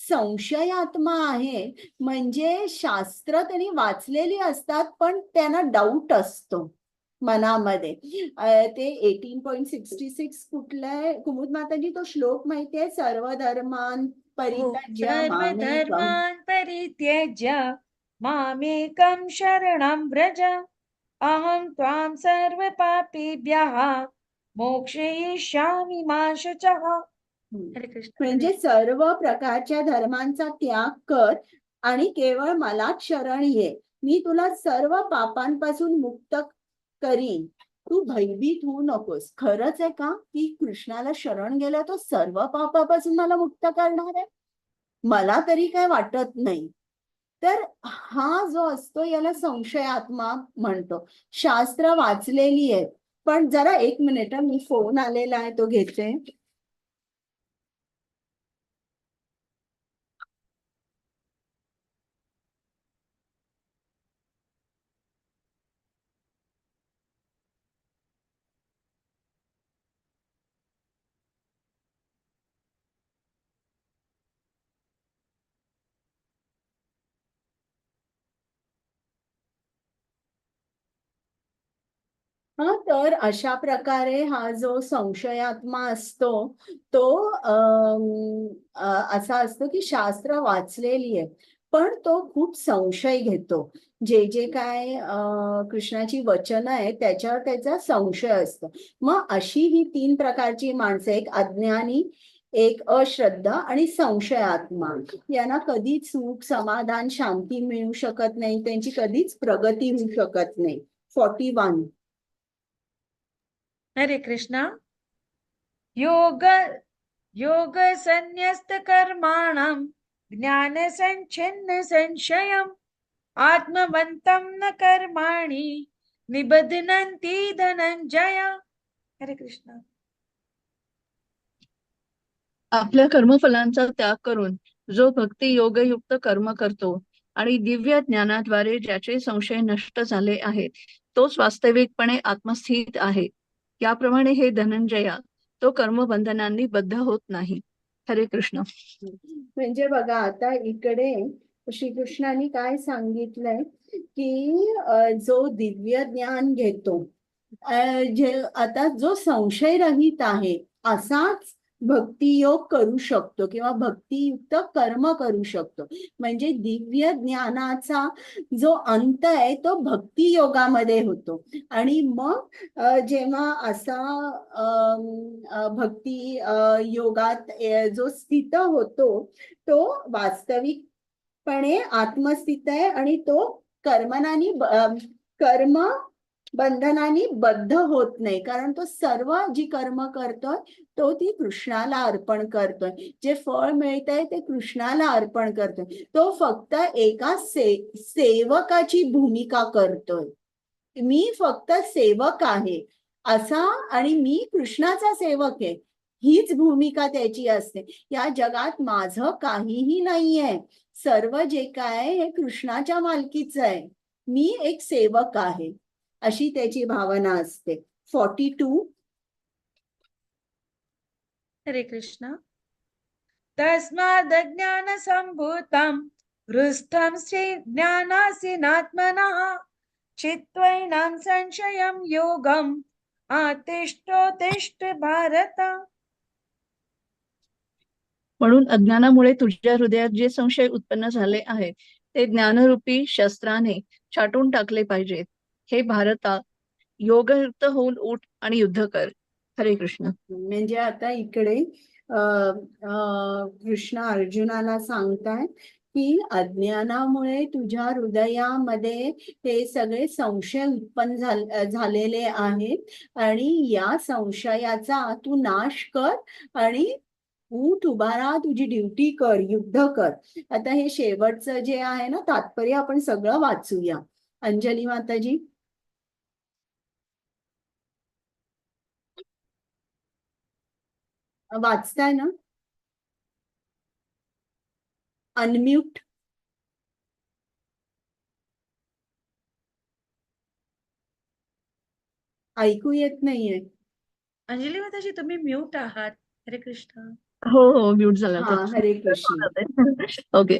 संशयात्मा आहे म्हणजे शास्त्र त्यांनी वाचलेली असतात पण त्यांना डाऊट असतो मनामध्ये. ते 18.66 कुठलाय कुमुद माताजी, तो श्लोक माहितीये? सर्व धर्मान परित्यज्य सर्व मामेकम. धर्मान् परित्यज्य मामेकं शरणं व्रज अहं त्वां सर्व पापेभ्यः मोक्षयिष्यामि मा शुचः. हरे कृष्ण. म्हणजे सर्व प्रकारच्या धर्मांचा त्याग कर आणि केवळ मलाच शरण ये, मी तुला सर्व पापांपासून मुक्त करीन, तू भयभीत होऊ नकोस. खरंच आहे का की कृष्णाला शरण गेला तो सर्व पापापासून मला मुक्त करणार आहे? मला तरी काय वाटत नाही. तर हा जो असतो याला संशयात्मा म्हणतो. शास्त्र वाचलेली आहे. पण जरा एक मिनिट, मी फोन आलेला आहे तो घेते. तर अशा प्रकारे हा जो संशयात्मा असतो तो असा असतो की शास्त्र वाचलेली आहे पण तो खूप संशय घेतो. जे जे काय कृष्णाची वचनं आहेत त्याच्यावर त्याचा संशय असतो. मग अशी ही 3 प्रकारची माणसं, एक अज्ञानी, एक अश्रद्धा आणि संशयात्मा, यांना कधीच सुख, समाधान, शांती मिळू शकत नाही, त्यांची कधीच प्रगती होऊ शकत नाही. 41. हरे कृष्णा. योग योग संन्यस्त कर्माणं ज्ञान संच्छिन्न संशयम् आत्मवन्तं न कर्माणि निबध्नन्ति धनंजय. हरे कृष्णा. आपल्या कर्मफलांचा त्याग करून जो भक्ती योगयुक्त कर्म करतो आणि दिव्य ज्ञानाद्वारे ज्याचे संशय नष्ट झाले आहेत तोच वास्तविकपणे आत्मस्थित आहे. याप्रमाणे हे धनंजया, तो कर्मबंधनांनी बद्ध होत नाही. हरे कृष्ण. म्हणजे बघा आता इकडे श्रीकृष्णाने काय सांगितलंय की जो दिव्य ज्ञान घेतो, जे आता जो संशय रहित आहे असाच भक्तियोग करू शकतो किंवा भक्तियुक्त कर्म करू शकतो. म्हणजे दिव्य ज्ञानाचा जो अंत आहे तो भक्ती योगामध्ये होतो. आणि मग जेव्हा असा भक्ती योगात जो स्थित होतो तो वास्तविकपणे आत्मस्थित आहे आणि तो कर्म बंधनाने बद्ध होत नाही, कारण तो सर्व जी कर्म करतोय तो ती कृष्णाला अर्पण करतोय. जे फळ मिळतंय ते कृष्णाला अर्पण करतोय. तो फक्त एका सेवकाची भूमिका करतोय. मी फक्त सेवक आहे असा, आणि मी कृष्णाचा सेवक आहे हीच भूमिका त्याची असते. या जगात माझं काहीही नाहीये, सर्व जे काय हे कृष्णाच्या मालकीचं आहे, मी एक सेवक आहे अशी त्याची भावना असते. 42. हरे कृष्णा. तस्मादज्ञान संभूतं हृष्टं श्री ज्ञानासीनात्मनः चित्वैनं संशयं योगम् आतिष्ठोत्तिष्ठ भारत. म्हणून अज्ञानामुळे तुझ्या हृदयात जे संशय उत्पन्न झाले आहेत ते ज्ञानरूपी शस्त्राने छाटून टाकले पाहिजेत. हे भारता, योगयुक्त होऊन उठ आणि युद्ध कर. हरे कृष्ण. म्हणजे आता इकडे कृष्ण अर्जुनाला सांगताय की अज्ञानामुळे तुझ्या हृदयामध्ये हे सगळे संशय उत्पन्न झालेले आहेत आणि या संशयाचा तू नाश कर आणि उठ, उभा राहा, तुझी ड्युटी कर, युद्ध कर. आता हे शेवटचं जे आहे ना तात्पर्य आपण सगळं वाचूया. अंजली माताजी वाचताय ना? अनम्यूट. ऐकू येत नाहीये. अंजली माताजी तुम्ही म्यूट आहात. हरे कृष्ण. हो म्यूट झाला हा, हरे कृष्ण. ओके.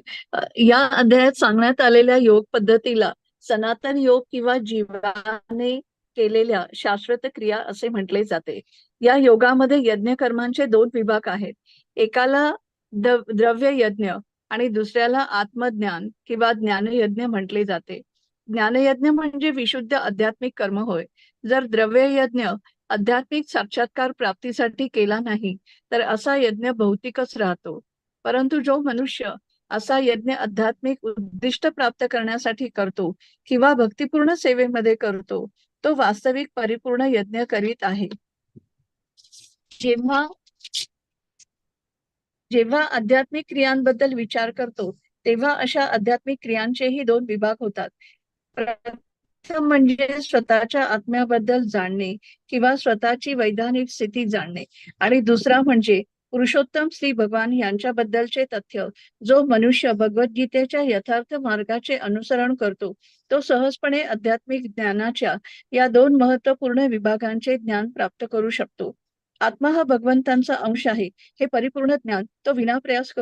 या अध्यायात सांगण्यात आलेल्या योग पद्धतीला सनातन योग किंवा जीवाने केलेल्या शाश्वत क्रिया असे म्हटले जाते. या योगामध्ये यज्ञ कर्मांचे 2 विभाग आहेत. एकाला द्रव्य यज्ञ आणि दुसऱ्याला आत्मज्ञान किंवा ज्ञानयज्ञ म्हटले जाते. ज्ञानयज्ञ म्हणजे विशुद्ध आध्यात्मिक कर्म होय. जर द्रव्य यज्ञ आध्यात्मिक साक्षात्कार प्राप्तीसाठी केला नाही तर असा यज्ञ भौतिकच राहतो. परंतु जो मनुष्य असा यज्ञ आध्यात्मिक उद्दिष्ट प्राप्त करण्यासाठी करतो किंवा भक्तिपूर्ण सेवेमध्ये करतो तो वास्तविक परिपूर्ण यज्ञ करीत आहे. जेव्हा जेव्हा आध्यात्मिक क्रियांबद्दल विचार करतो तेव्हा अशा आध्यात्मिक क्रियांचेही 2 विभाग होतात. प्रथम म्हणजे स्वतःच्या आत्म्याबद्दल जाणणे किंवा स्वतःची वैधानिक स्थिती जाणणे आणि दुसरा म्हणजे पुरुषोत्तम श्री भगवान यांच्याबद्दलचे तथ्य. जो मनुष्य भगवद्गीतेच्या यथार्थ मार्गाचे अनुसरण करतो तो सहजपणे आध्यात्मिक ज्ञानाच्या या 2 महत्वपूर्ण विभागांचे ज्ञान प्राप्त करू शकतो. आत्मा हा भगवंतांचा अंश आहे हे परिपूर्ण ज्ञान तो विनाप्रयास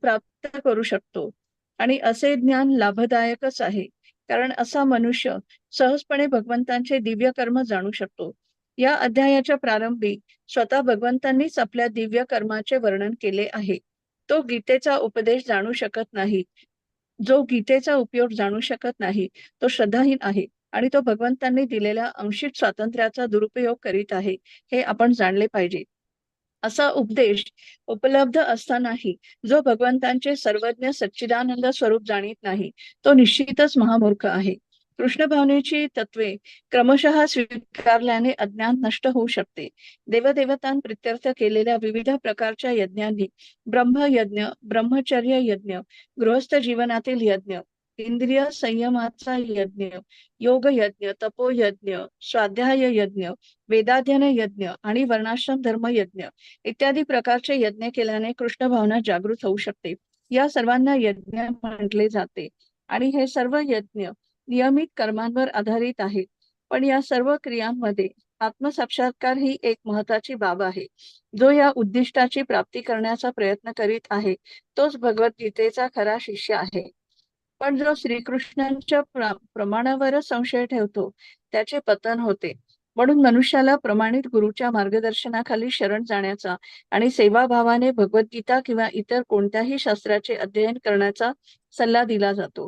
प्राप्त करू शकतो आणि असे ज्ञान लाभदायकच आहे, कारण असा मनुष्य सहजपणे भगवंतांचे दिव्य कर्म जाणू शकतो. या अध्यायाच्या प्रारंभी स्वतः भगवंतांनीच आपल्या दिव्य कर्माचे वर्णन केले आहे. तो गीतेचा उपदेश जाणू शकत नाही. जो गीतेचा उपयोग जाणू शकत नाही तो श्रद्धाहीन आहे आणि तो भगवंतांनी दिलेल्या अंशिक स्वातंत्र्याचा दुरुपयोग करीत आहे, हे आपण जाणले पाहिजे. असा उपदेश उपलब्ध असतानाही जो भगवंतांचे सर्वज्ञ सच्चिदानंद स्वरूप जाणीत नाही, तो निश्चितच महामूर्ख आहे. कृष्ण भावनेची तत्वे क्रमशः स्वीकारल्याने अज्ञान नष्ट होऊ शकते. देवदेवतांप्रित्यर्थ केलेल्या विविध प्रकारच्या यज्ञांनी ब्रह्मयज्ञ, ब्रह्मचर्य यज्ञ, गृहस्थ जीवनातील यज्ञ, इंद्रिय संयमाचा यज्ञ, योग यज्ञ, तपोयज्ञ, स्वाध्याय यज्ञ, वेदाध्ययन यज्ञ आणि वर्णाश्रम धर्म यज्ञ इत्यादी प्रकारचे यज्ञ केल्याने कृष्ण भावना जागृत होऊ शकते. या सर्वांना यज्ञ म्हटले जाते आणि हे सर्व यज्ञ नियमित कर्मांवर आधारित आहेत. पण या सर्व क्रियांमध्ये आत्मसाक्षात्कार ही एक महत्वाची बाब आहे. जो या उद्दिष्टाची प्राप्ती करण्याचा प्रयत्न करीत आहे तोच भगवद्गीतेचा खरा शिष्य आहे. पण जो श्रीकृष्णांच्या प्रमाणावरच संशय ठेवतो त्याचे पतन होते. म्हणून मनुष्याला प्रमाणित गुरुच्या मार्गदर्शनाखाली शरण जाण्याचा आणि सेवाभावाने भगवद्गीता किंवा इतर कोणत्याही शास्त्राचे अध्ययन करण्याचा सल्ला दिला जातो.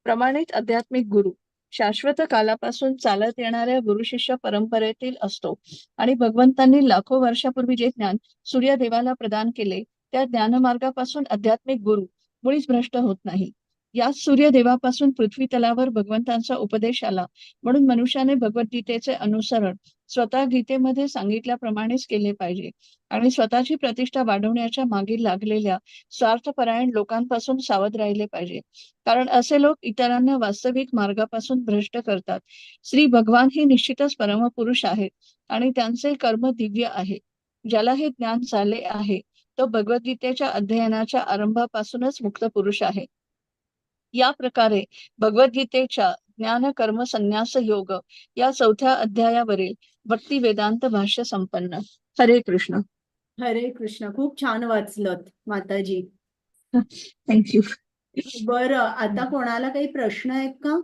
प्रमाणित आध्यात्मिक गुरु शाश्वत कालापासून चालत येणाऱ्या गुरुशिष्य परंपरेतील असतो आणि भगवंतांनी लाखो वर्षापूर्वी जे ज्ञान सूर्यदेवाला प्रदान केले त्या ज्ञानमार्गापासून आध्यात्मिक गुरु मुळीच भ्रष्ट होत नाही. या सूर्यदेवापासून पृथ्वी तलावर भगवंतांचा उपदेश आला म्हणून मनुष्याने भगवद्गीतेचे अनुसरण स्वतः गीतेमध्ये सांगितल्याप्रमाणेच केले पाहिजे आणि स्वतःची प्रतिष्ठा वाढवण्याच्या मागे लागलेल्या स्वार्थपरायण लोकांपासून सावध राहिले पाहिजे. कारण असे लोक इतरांना वास्तविक मार्गापासून भ्रष्ट करतात. श्री भगवान हे निश्चितच परमपुरुष आहेत आणि त्यांचे कर्म दिव्य आहे. ज्याला हे ज्ञान झाले आहे तो भगवद्गीतेच्या अध्ययनाच्या आरंभापासूनच मुक्त पुरुष आहे. या प्रकारे भगवद्गीतेच्या ज्ञान कर्म संन्यास योग या 4थ्या अध्यायावरील भक्ती वेदांत भाष्य संपन्न. हरे कृष्ण. हरे कृष्ण. खूप छान वाचलत माताजी. थँक्यू. बरं, आता कोणाला काही प्रश्न आहेत का?